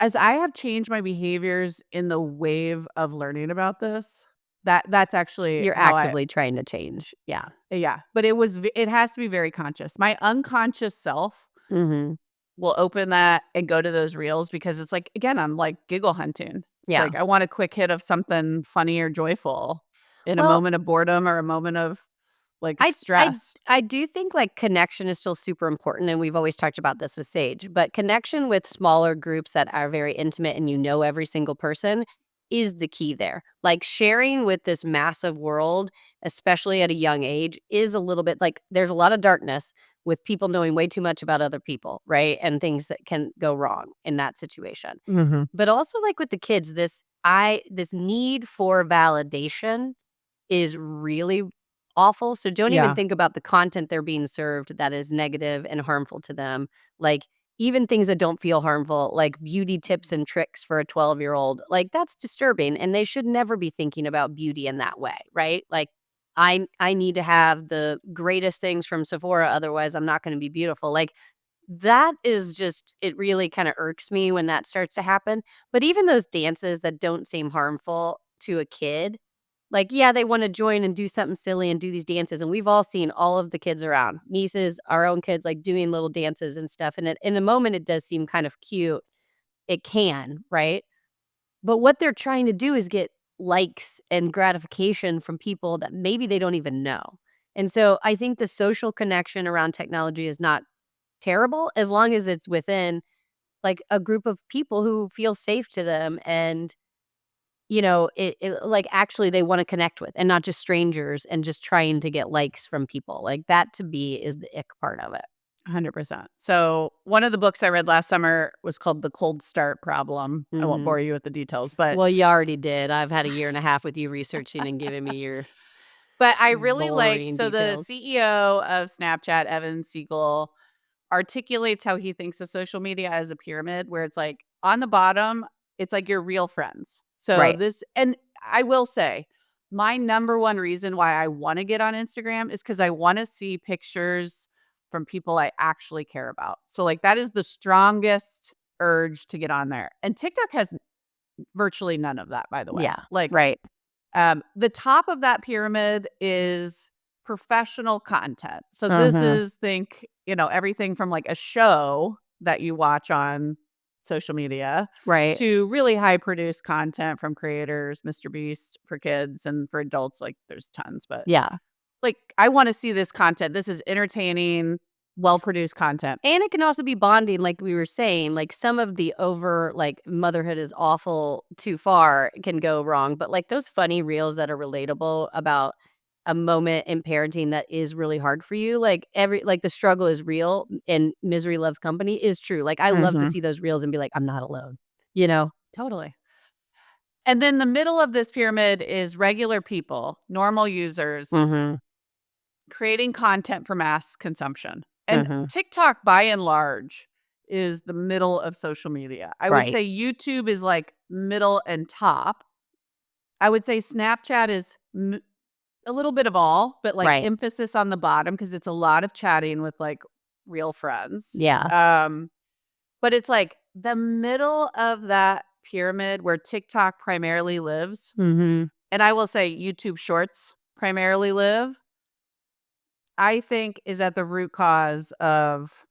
as I have changed my behaviors in the wave of learning about this, that's actually You're how I actively trying to change. Yeah. yeah, but it has to be very conscious. My unconscious self Mhm. will open that and go to those reels because it's like, again, I'm like giggle hunting. It's Yeah. like I want a quick hit of something funny or joyful in a Well, moment of boredom or a moment of Like, I it's stress. I do think, like, connection is still super important, and we've always talked about this with Sage, but connection with smaller groups that are very intimate and you know every single person is the key there. Like, sharing with this massive world, especially at a young age, is a little bit like, there's a lot of darkness with people knowing way too much about other people, right? And things that can go wrong in that situation. Mhm. But also, like, with the kids, this need for validation is really awful, so don't even Yeah. think about the content they're being served that is negative and harmful to them, like, even things that don't feel harmful, like beauty tips and tricks for a 12-year-old, like, that's disturbing, and they should never be thinking about beauty in that way, right? Like, I need to have the greatest things from Sephora, otherwise I'm not gonna be beautiful, like, that is just it really kinda irks me when that starts to happen, but even those dances that don't seem harmful to a kid, like, yeah, they wanna join and do something silly and do these dances, and we've all seen all of the kids around, nieces, our own kids, like, doing little dances and stuff, and in the moment, it does seem kind of cute. It can, right? But what they're trying to do is get likes and gratification from people that maybe they don't even know, and so I think the social connection around technology is not terrible as long as it's within, like, a group of people who feel safe to them and, like, actually they wanna connect with and not just strangers and just trying to get likes from people. Like, that to me is the ick part of it. 100%. So, one of the books I read last summer was called The Cold Start Problem. I won't Mhm. bore you with the details, but Well, you already did. I've had a year and a half with you researching and giving me your I really liked boring so the details. CEO of Snapchat, Evan Siegel, articulates how he thinks of social media as a pyramid where it's like on the bottom, it's like your real friends. So Right. this and I will say, my number one reason why I wanna get on Instagram is because I wanna see pictures from people I actually care about. So, like, that is the strongest urge to get on there. And TikTok has virtually none of that, by the way. Yeah. Like, Right. the top of that pyramid is professional content. So this Mhm. is everything from like a show that you watch on social media Right. to really high produced content from creators, Mr. Beast for kids and for adults, like there's tons, but Yeah. like I want to see this content. This is entertaining, well produced content. And it can also be bonding, like we were saying, like, some of the over, like, motherhood is awful too far can go wrong, but, like, those funny reels that are relatable about a moment in parenting that is really hard for you, like, the struggle is real and misery loves company is true, like, I love to Mhm. see those reels and be like, "I'm not alone," you know? Totally. And then the middle of this pyramid is regular people, normal users Mhm. creating content for mass consumption. And Mhm. TikTok, by and large, is the middle of social media. I would Right. say YouTube is like middle and top. I would say Snapchat is a little bit of all, but like Right. emphasis on the bottom because it's a lot of chatting with like real friends. Yeah. But it's like the middle of that pyramid where TikTok primarily lives. Mhm. And I will say YouTube Shorts primarily live, I think is at the root cause of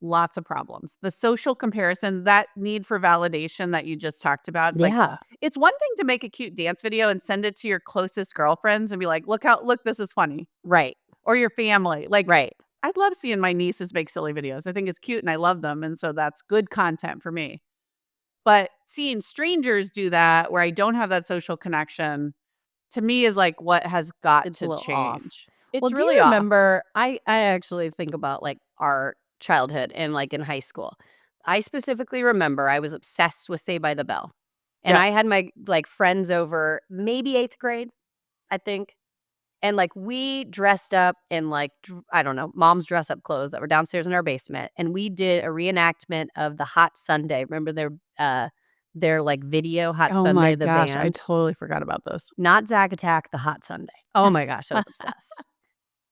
lots of problems. The social comparison, that need for validation that you just talked about, it's like, Yeah. it's one thing to make a cute dance video and send it to your closest girlfriends and be like, look, this is funny." Right. Or your family. Like, Right. I'd love seeing my nieces make silly videos. I think it's cute and I love them, and so that's good content for me. But seeing strangers do that where I don't have that social connection, to me is like what has got It's a to little off. change. Well, It's do you really off. remember I actually think about, like, our childhood and, like, in high school. I specifically remember I was obsessed with Saved by the Bell, and Yep. I had my, like, friends over maybe 8th grade, I think, and, like, we dressed up in, like, I don't know, mom's dress-up clothes that were downstairs in our basement, and we did a reenactment of the Hot Sundae. Remember their, like, video, Hot Oh my Sundae, the gosh, I band? totally forgot about this. Not Zack Attack, the Hot Sundae. Oh my gosh, I was obsessed.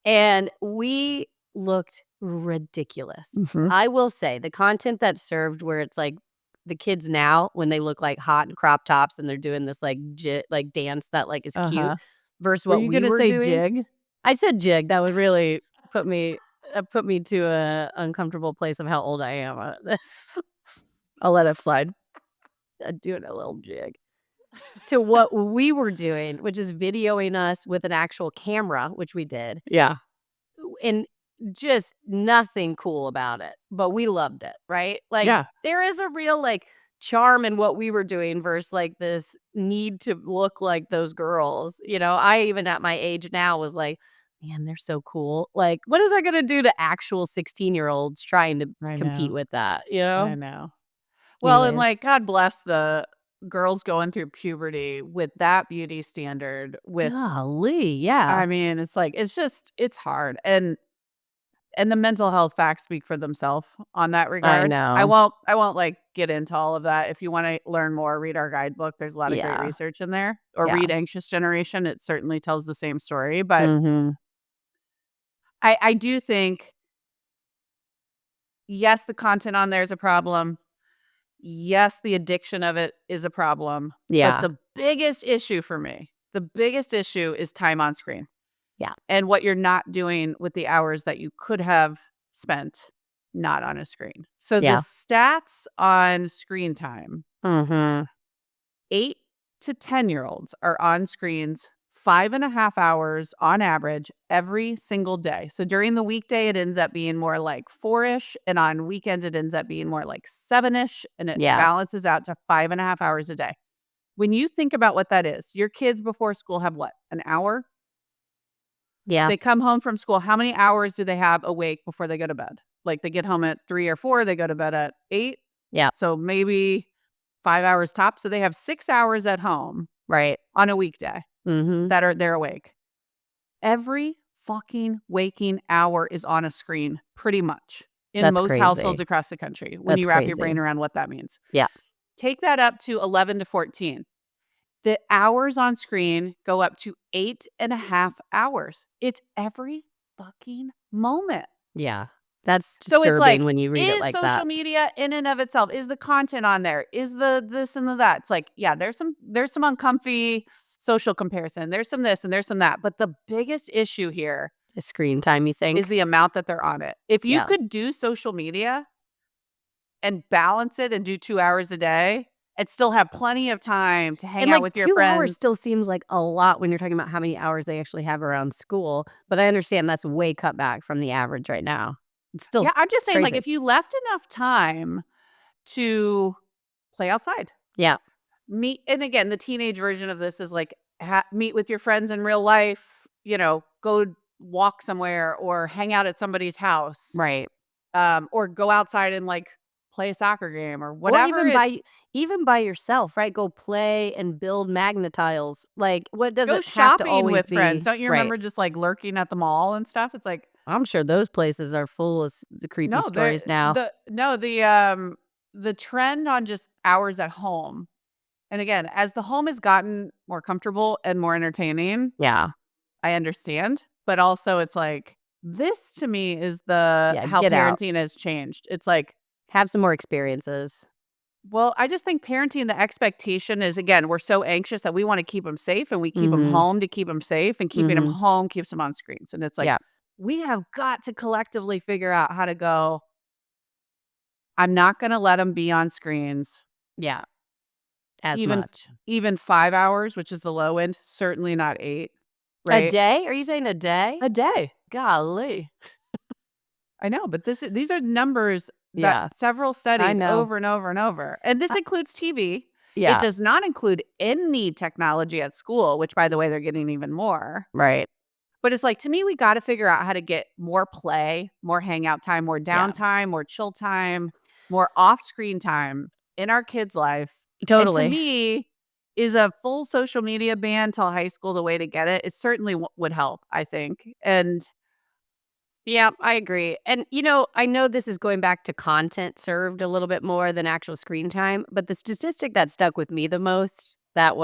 And we looked ridiculous. Mhm. I will say the content that's served where it's like the kids now when they look like hot in crop tops and they're doing this like dance that like is cute Uh-huh. versus Were what you we gonna were say doing. jig? I said jig. That would really put me put me to a uncomfortable place of how old I am. I'll let it slide. Doing a little jig. to what we were doing, which is videoing us with an actual camera, which we did, Yeah. and just nothing cool about it, but we loved it, right? Like, Yeah. there is a real, like, charm in what we were doing versus, like, this need to look like those girls, I even at my age now was like, "Man, they're so cool." Like, what is that gonna do to actual 16-year-olds trying to I compete know. with that, I know. Well, and, Anyways. like, God bless the girls going through puberty with that beauty standard with Golly, yeah. I mean, it's like it's hard, and the mental health facts speak for themselves on that I regard. know. I won't, like, get into all of that. If you wanna learn more, read our guidebook. There's a lot of great Yeah, research in there, or yeah. read Anxious Generation. It certainly tells the same story, but Mhm. I do think, yes, the content on there is a problem. Yes, the addiction of it is a problem, but Yeah, the biggest issue for me, the biggest issue is time on screen yeah, and what you're not doing with the hours that you could have spent not on a screen. So the yeah. stats on screen time, Mhm. 8 to 10-year-olds are on screens 5.5 hours on average every single day. So during the weekday, it ends up being more like 4-ish, and on weekends, it ends up being more like 7-ish, and it Yeah, balances out to 5.5 hours a day. When you think about what that is, your kids before school have what? An hour? yeah, They come home from school. How many hours do they have awake before they go to bed? Like they get home at 3 or 4, they go to bed at 8. yeah. So maybe 5 hours tops. So they have 6 hours at home Right. on a weekday Mhm. that they're awake. Every fucking waking hour is on a screen pretty much in That's most households crazy. across the country when That's you wrap your brain crazy. around what that means. Yeah. Take that up to 11 to 14. The hours on screen go up to 8.5 hours. It's every fucking moment. Yeah. That's So it's like, disturbing when you read it is like social that. media in and of itself, is the content on there, is the this and the that? It's like, yeah, there's some uncomfy social comparison. There's some this and there's some that. But the biggest issue here The screen time, you is think? the amount that they're on it. If you Yeah. could do social media and balance it and do 2 hours a day and still have plenty of time to hang And, out like, with your 2 hours friends. still seems like a lot when you're talking about how many hours they actually have around school, but I understand that's way cut back from the average right now. It's still Yeah, I'm just saying, like, crazy. if you left enough time to play outside, Yeah. meet and again, the teenage version of this is, like, meet with your friends in real life, go walk somewhere or hang out at somebody's house, Right. or go outside and, like, play a soccer game or Or whatever it even by yourself, right? Go play and build magna tiles. Like, what go doesn't have to shopping always with friends. be Don't you right. remember just, like, lurking at the mall and stuff? It's like, I'm sure those places are full of the creepy no, stories now. the trend on just hours at home. And again, as the home has gotten more comfortable and more entertaining, Yeah. I understand, but also it's like, this to me is the Yeah, how get out. parenting has changed. It's like, Have some more experiences. well, I just think parenting, the expectation is, again, we're so anxious that we wanna keep them safe, and we keep them Mhm. home to keep them safe, and keeping them Mhm. home keeps them on screens, and it's like, Yeah. we have got to collectively figure out how to go, I'm not gonna let them be on screens Yeah. As even much. even 5 hours, which is the low end, certainly not 8, A right? day? Are you saying a day? A day. Golly. I know, but these are numbers that Yeah. several I studies know. over and over and over, and this I includes TV. It yeah. does not include any technology at school, which, by the way, they're getting even more. Right. But it's like, to me, we gotta figure out how to get more play, more hangout time, more Yeah. downtime, more chill time, more off-screen time in our kids' life, and to Totally. me, is a full social media ban till high school the way to get it? It certainly would help, I think, and Yeah, I agree. And, I know this is going back to content served a little bit more than actual screen time, but the statistic that stuck with me the most that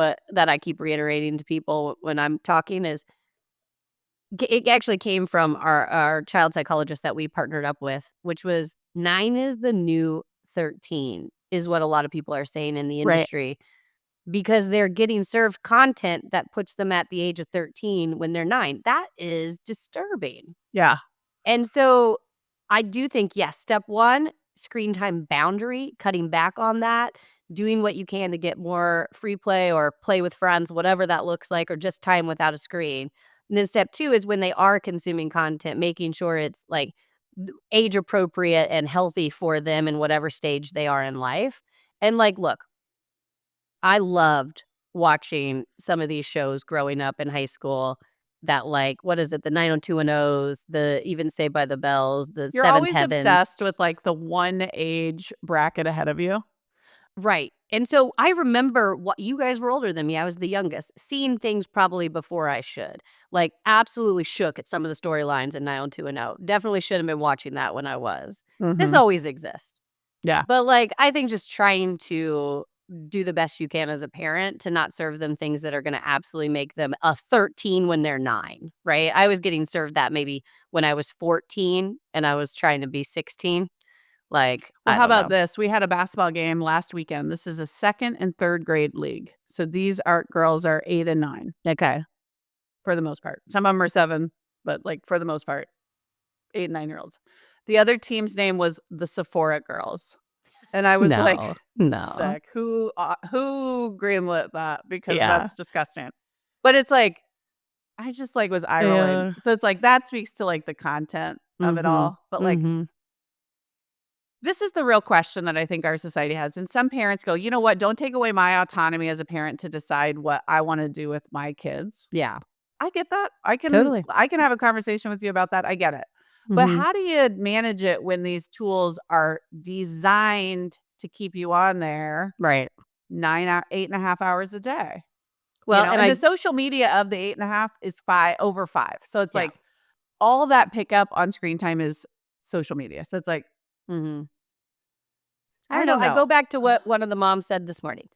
I keep reiterating to people when I'm talking is it actually came from our child psychologist that we partnered up with, which was 9 is the new 13 is what a lot of people are saying in the right. industry because they're getting served content that puts them at the age of 13 when they're 9. That is disturbing. Yeah. And so I do think, yes, step 1, screen time boundary, cutting back on that. doing what you can to get more free play or play with friends, whatever that looks like, or just time without a screen. And then step 2 is when they are consuming content, making sure it's, like, age appropriate and healthy for them in whatever stage they are in life. And, like, look, I loved watching some of these shows growing up in high school that, like, what is it? The 90210s, the Even Saved by the Bells, the You're Seventh always Heavens. obsessed with, like, the one age bracket ahead of you. Right. And so I remember what you guys were older than me. I was the youngest, seeing things probably before I should. Like, absolutely shook at some of the storylines in 90210. Definitely should have been watching that when I was. This Mhm. always exists. Yeah. But, like, I think just trying to do the best you can as a parent to not serve them things that are gonna absolutely make them a 13 when they're 9, right? I was getting served that maybe when I was 14 and I was trying to be 16. Like, Well, I how don't about know. this? We had a basketball game last weekend. This is a 2nd and 3rd grade league. So these are girls are 8 and 9 Okay. for the most part. Some of them are 7, but, like, for the most part, 8 and 9-year-olds. The other team's name was the Sephora Girls, and I was like, No. No. "Sick. Who greenlit that? Because Yeah. that's disgusting." But it's like, I just, like, was eye rolling. Yeah. So it's like, that speaks to, like, the content of it Mhm. all. But, like, Mhm. this is the real question that I think our society has, and some parents go, "You know what? Don't take away my autonomy as a parent to decide what I wanna do with my kids." Yeah. I get that. I can Totally. I can have a conversation with you about that. I get it. But Mhm. how do you manage it when these tools are designed to keep you on there Right. 8 and a half hours a day? You Well, know, and and I the social media of the 8 and a half is 5 over 5. So it's yeah. like all that pickup on screen time is social media. So it's like, Mhm. I I don't know. don't I know. go back to what one of the moms said this morning.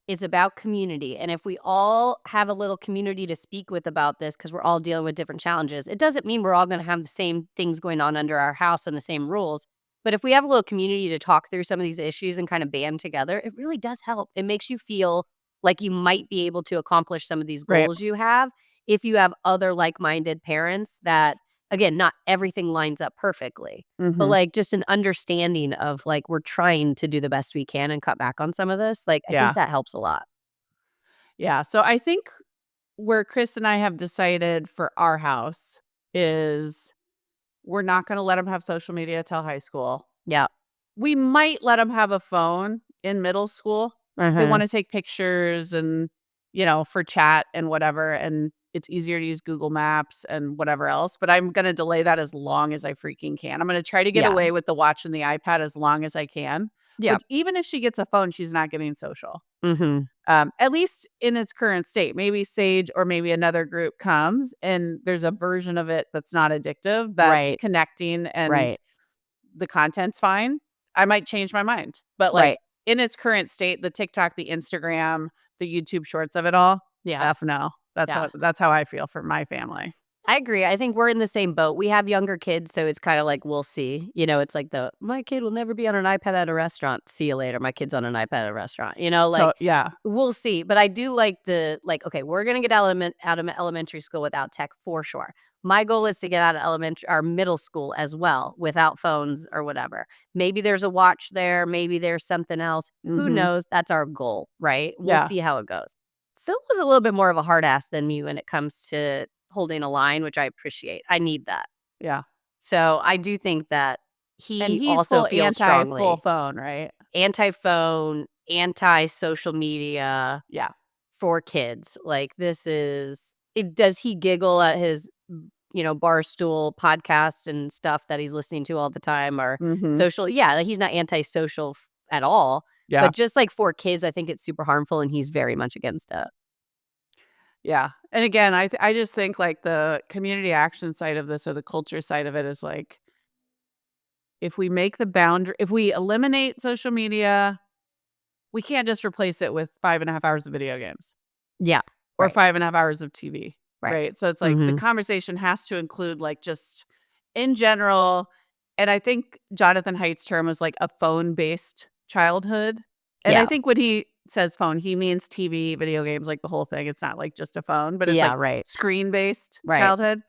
It's about community. And if we all have a little community to speak with about this, because we're all dealing with different challenges, it doesn't mean we're all going to have the same things going on under our house and the same rules. But if we have a little community to talk through some of these issues and kind of band together, it really does help. It makes you feel like you might be able to accomplish some of these Right. goals you have if you have other like minded parents that, again, not everything lines up perfectly. But, Mhm. like, just an understanding of, like, we're trying to do the best we can and cut back on some of this, like, I think Yeah. that helps a lot. Yeah. So I think where Chris and I have decided for our house is we're not gonna let let them have social media till high school. Yeah. We might let them have a phone in middle school. They Mhm. wanna take pictures and, for chat and whatever, and it's easier to use Google Maps and whatever else, but I'm gonna delay that as long as I freaking can. I'm gonna try to get Yeah. away with the watch and the iPad as long as I can, Yeah. but even if she gets a phone, she's not getting social, Mhm. at least in its current state. Maybe Sage or maybe another group comes, and there's a version of it that's not addictive, that's Right. connecting, and Right. the content's fine. I might change my mind, but, like, Right. in its current state, the TikTok, the Instagram, the YouTube Shorts of it all, Yeah. F no. Yeah. That's how I feel for my family. I agree. I think we're in the same boat. We have younger kids, so it's kinda like, we'll see. It's like "My kid will never be on an iPad at a restaurant. See you later. My kid's on an iPad at a restaurant." So Like, yeah. we'll see. But I do like okay, we're gonna get out of elementary school without tech for sure. My goal is to get out of elementary or middle school as well without phones or whatever. Maybe there's a watch there, maybe there's something else. Who Mhm. knows? That's our goal, right? We'll Yeah. see how it goes. Phil was a little bit more of a hard ass than me when it comes to holding a line, which I appreciate. I need that. Yeah. So I do think that And he he's also full feels anti full strongly phone, right? anti-phone, anti-social media Yeah. for kids. Like, does he giggle at his, Barstool podcast and stuff that he's listening to all the time or Mhm. social? Yeah, like, he's not antisocial at all. Yeah. But just like for kids, I think it's super harmful and he's very much against it. Yeah. And again, I just think, like, the community action side of this or the culture side of it is, like, if we eliminate social media, we can't just replace it with 5.5 hours of video games Yeah. or Right. 5.5 hours of TV, Right. right? So it's like the Mhm. conversation has to include, like, just in general, and I think Jonathan Haidt's term was, like, a phone-based childhood, and I Yeah. think when he says phone, he means TV, video games, like, the whole thing. It's not, like, just a phone, but it's, Yeah, like, right. screen-based Right. childhood.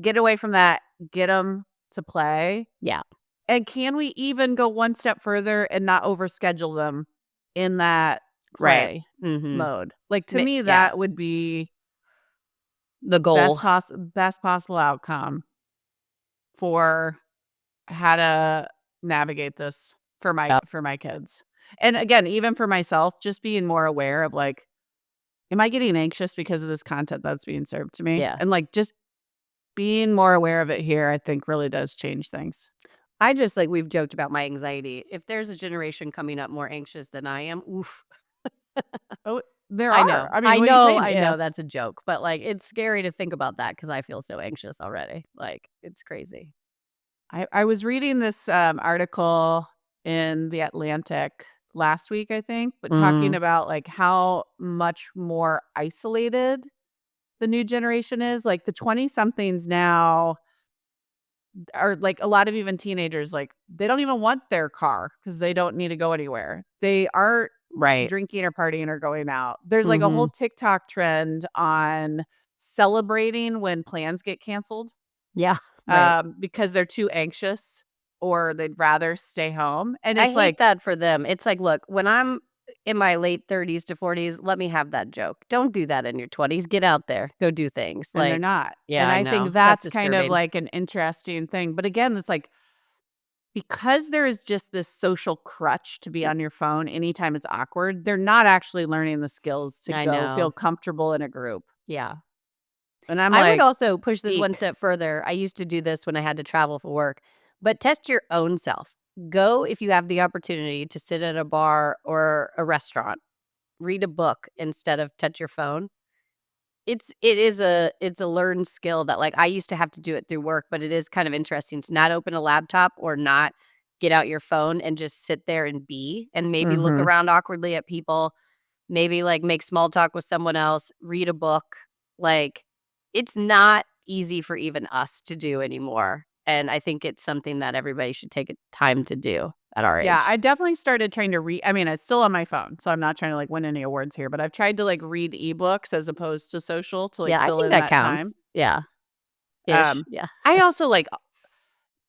Get away from that, get them to play, Yeah. And can we even go one step further and not overschedule them in that Right. play Mhm. mode? Like, to Ma me, yeah, that would be the goal. best possible outcome for how to navigate this Yep. for my kids. And again, even for myself, just being more aware of, like, am I getting anxious because of this content that's being served to me? Yeah. And, like, just being more aware of it here, I think really does change things. I just like we've joked about my anxiety. If there's a generation coming up more anxious than I am, oof. Oh, there I are. know. I mean, I what are you know, saying? I know If that's a joke, but, like, it's scary to think about that because I feel so anxious already. Like, it's crazy. I was reading this article in The Atlantic last week, I think, but talking Mm, about like how much more isolated the new generation is. Like the 20 somethings now are like a lot of even teenagers, like they don't even want their car because they don't need to go anywhere. They aren't right. drinking or partying or going out. There's like a whole Mhm. TikTok trend on celebrating when plans get canceled Yeah, right. because they're too anxious or they'd rather stay home. And I it's hate like, that for them. It's like, look, when I'm in my late 30s to 40s, let me have that joke. Don't do that in your 20s. Get out there. Go do things. and they're Like, not. yeah, And I I know. think That's that's kind of disturbing. like an interesting thing. But again, it's like because there is just this social crutch to be on your phone anytime it's awkward, they're not actually learning the skills to I go feel know. comfortable in a group. Yeah. And I'm I would like, also push this one eek. step further. I used to do this when I had to travel for work, but test your own self. Go if you have the opportunity to sit at a bar or a restaurant, read a book instead of touch your phone. It's a learned skill that like I used to have to do it through work, but it is kind of interesting to not open a laptop or not get out your phone and just sit there and be and maybe look Mhm. around awkwardly at people, maybe like make small talk with someone else, read a book. Like it's not easy for even us to do anymore. And I think it's something that everybody should take a time to do at our Yeah, age. I definitely started trying to read. I mean, it's still on my phone, so I'm not trying to like win any awards here, but I've tried to like read ebooks as opposed to social to like Yeah, I fill think in that that counts. time. Yeah. Ish. Um, Yeah. I also like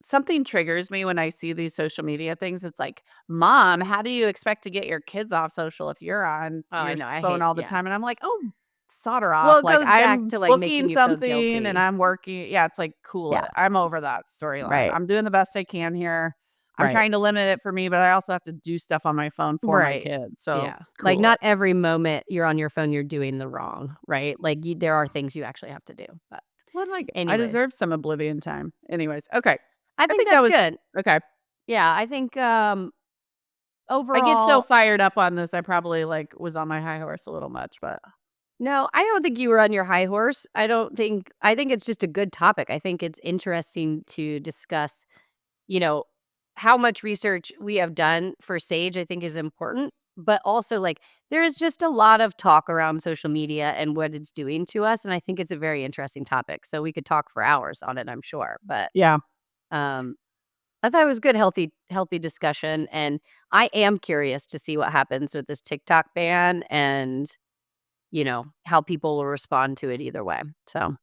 something triggers me when I see these social media things. It's like, "Mom, how do you expect to get your kids off social if you're on Oh, I your know. I phone hate all the yeah. time?" And I'm like, "Oh, sod her Well, off. it Like, goes back I'm to like making booking you feel something and guilty. I'm working." Yeah, it's like, "Cool Yeah. it. I'm over that storyline. Right. I'm doing the best I can here. I'm Right. trying to limit it for me, but I also have to do stuff on my phone for my Right. kids. So, Yeah. Like cool not it." every moment you're on your phone, you're doing the wrong, right? Like there are things you actually have to do. But Well, like, I deserve anyways, some oblivion time. Anyways, okay. I I think think that that's was good. okay. Yeah. I think I get so overall, fired up on this, I probably, like, was on my high horse a little much, but no, I don't think you were on your high horse. I think it's just a good topic. I think it's interesting to discuss, you know, how much research we have done for Sage, I think is important, but also like there is just a lot of talk around social media and what it's doing to us. And I think it's a very interesting topic. So we could talk for hours on it, I'm sure. But yeah. um I thought it was good, healthy discussion. And I am curious to see what happens with this TikTok ban and how people will respond to it either way. So,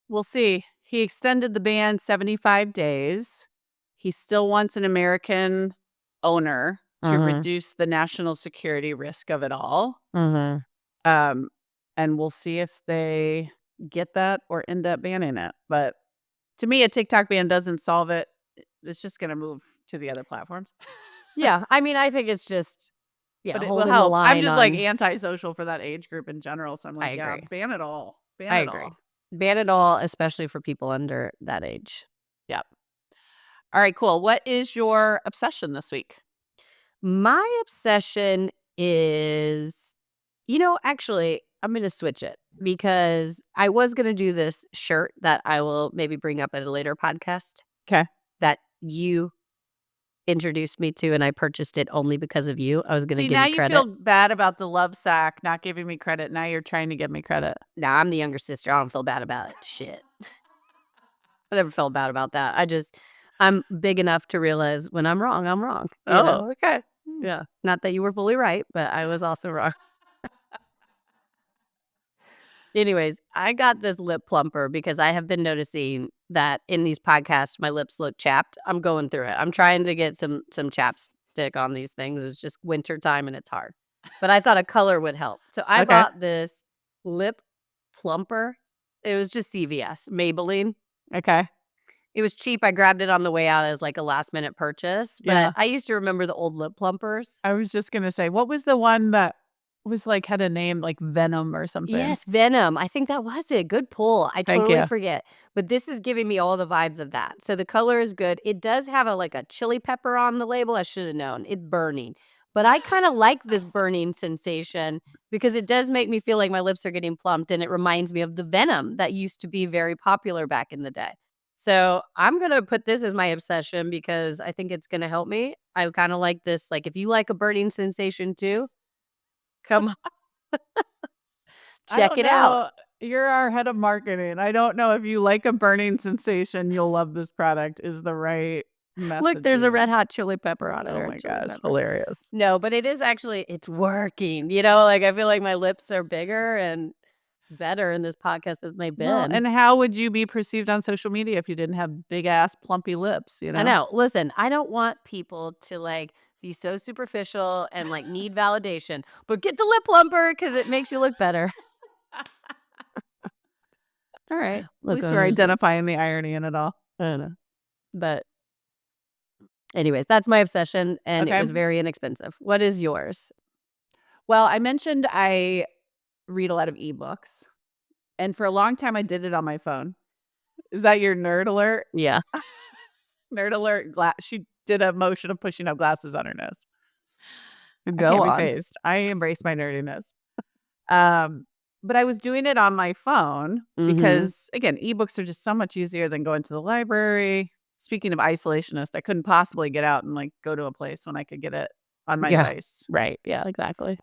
We'll see. He extended the ban 75 days. He still wants an American owner to mhm, reduce the national security risk of it all. mhm. Um, and we'll see if they get that or end up banning it. But to me, a TikTok ban doesn't solve it. It's just gonna move to the other platforms. Yeah, I mean, I think it's just But it will holding the help. I'm line just, like, on. antisocial for that age group in general, so I'm I like, "Yeah, agree. ban it all. Ban I it agree. all." Ban it all, especially for people under that age. Yep. Alright, cool. What is your obsession this week? My obsession is, actually, I'm going to switch it because I was going to do this shirt that I will maybe bring up at a later podcast 'Kay. that you introduced me to, and I purchased it only because of you. I was going to See, give now you you credit. feel bad about the love sack not giving me credit. Now you're trying to give me credit. Nah, I'm the younger sister. I don't feel bad about it. Shit. I never felt bad about that. I'm big enough to realize when I'm wrong, I'm wrong, you know? Oh, okay. Hmm. Yeah. Not that you were fully right, but I was also wrong. Anyways, I got this lip plumper because I have been noticing that in these podcasts, my lips look chapped. I'm going through it. I'm trying to get some chapstick on these things. It's just winter time and it's hard. But I thought a color would help. So I Okay. bought this lip plumper. It was just CVS, Maybelline. Okay. It was cheap. I grabbed it on the way out as like a last minute purchase. But Yeah. I used to remember the old lip plumpers. I was just gonna say, what was the one that was like had a name like Venom or something? Yes, Venom. I think that was it. Good pull. I Thank totally you. forget. But this is giving me all the vibes of that. So the color is good. It does have a chili pepper on the label. I should have known. It's burning. But I kind of like this burning sensation because it does make me feel like my lips are getting plumped and it reminds me of the Venom that used to be very popular back in the day. So I'm going to put this as my obsession because I think it's going to help me. I kind of like this. Like if you like a burning sensation too, come I check don't it out. know. You're our head of marketing. I don't know if you like a burning sensation, you'll love this product is the right message. Look, there's a red hot chili pepper on it. Oh or my chili gosh, pepper. hilarious. No, but it is actually, it's working. Like I feel like my lips are bigger and better in this podcast than they've been. Well, and how would you be perceived on social media if you didn't have big ass plumpy lips, I know. Listen, I don't want people to like be so superficial and like need validation, but get the lip plumper because it makes you look better. All right. At Look, least we're identifying the irony in it all. I don't know. But anyways, that's my obsession and Okay. it was very inexpensive. What is yours? Well, I mentioned I read a lot of ebooks, and for a long time I did it on my phone. Is that your nerd alert? Yeah. Nerd alert. She did a motion of pushing up glasses on her nose. I Go can't on. be phased. I embrace my nerdiness. But I was doing it on my phone because, again, ebooks are just so much easier than going to the library. Speaking of isolationist, I couldn't possibly get out and like go to a place when I could get it on my device. Right. Yeah, exactly.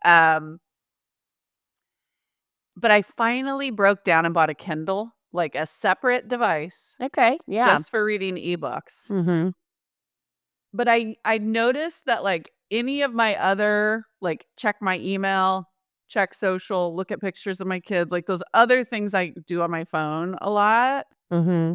But I finally broke down and bought a Kindle, like a separate device, Okay. Yeah. just for reading ebooks. Mm-hmm. But I noticed that like any of my other, like check my email, check social, look at pictures of my kids, like those other things I do on my phone a lot. Mm-hmm.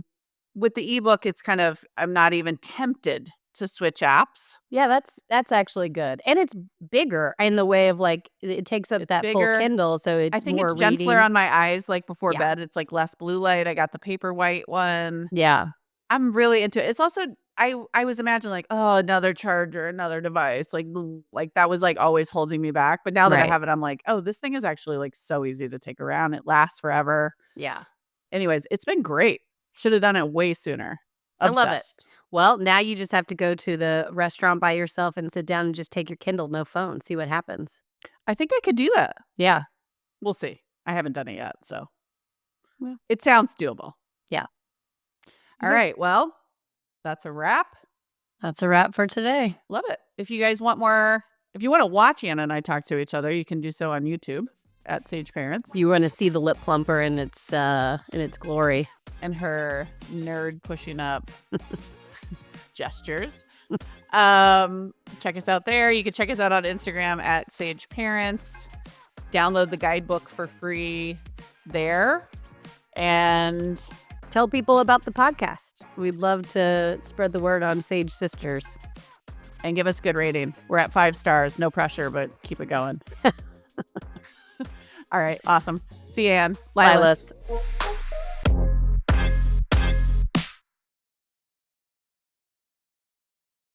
With the ebook, it's kind of, I'm not even tempted to switch apps. Yeah, that's actually good. And it's bigger in the way of like it takes up It's that bigger. full Kindle, so it's I think more it's gentler reading. on my eyes, like before Yeah. bed. It's like less blue light. I got the paper white one. Yeah. I'm really into it. It's also, I was imagining like, oh, another charger, another device. Like that was like always holding me back. But now that I Right. have it, I'm like, oh, this thing is actually like so easy to take around. It lasts forever. Yeah. Anyways, it's been great. Should have done it way sooner. I love it. Obsessed. Well, now you just have to go to the restaurant by yourself and sit down and just take your Kindle, no phone, see what happens. I think I could do that. Yeah. We'll see. I haven't done it yet, so Well. it sounds doable. Yeah. All right. Well, that's a wrap. That's a wrap for today. Love it. If you guys want more, if you want to watch Anna and I talk to each other, you can do so on YouTube at Sage Parents. You want to see the lip plumper in its glory. And her nerd pushing up gestures. Check us out there. You can check us out on Instagram at Sage Parents. Download the guidebook for free there. And Tell people about the podcast. We'd love to spread the word on Sage Sisters. and give us a good rating. We're at 5 stars. No pressure, but keep it going. All right. Awesome. See you, Ann. Bye, Lilas. Liz.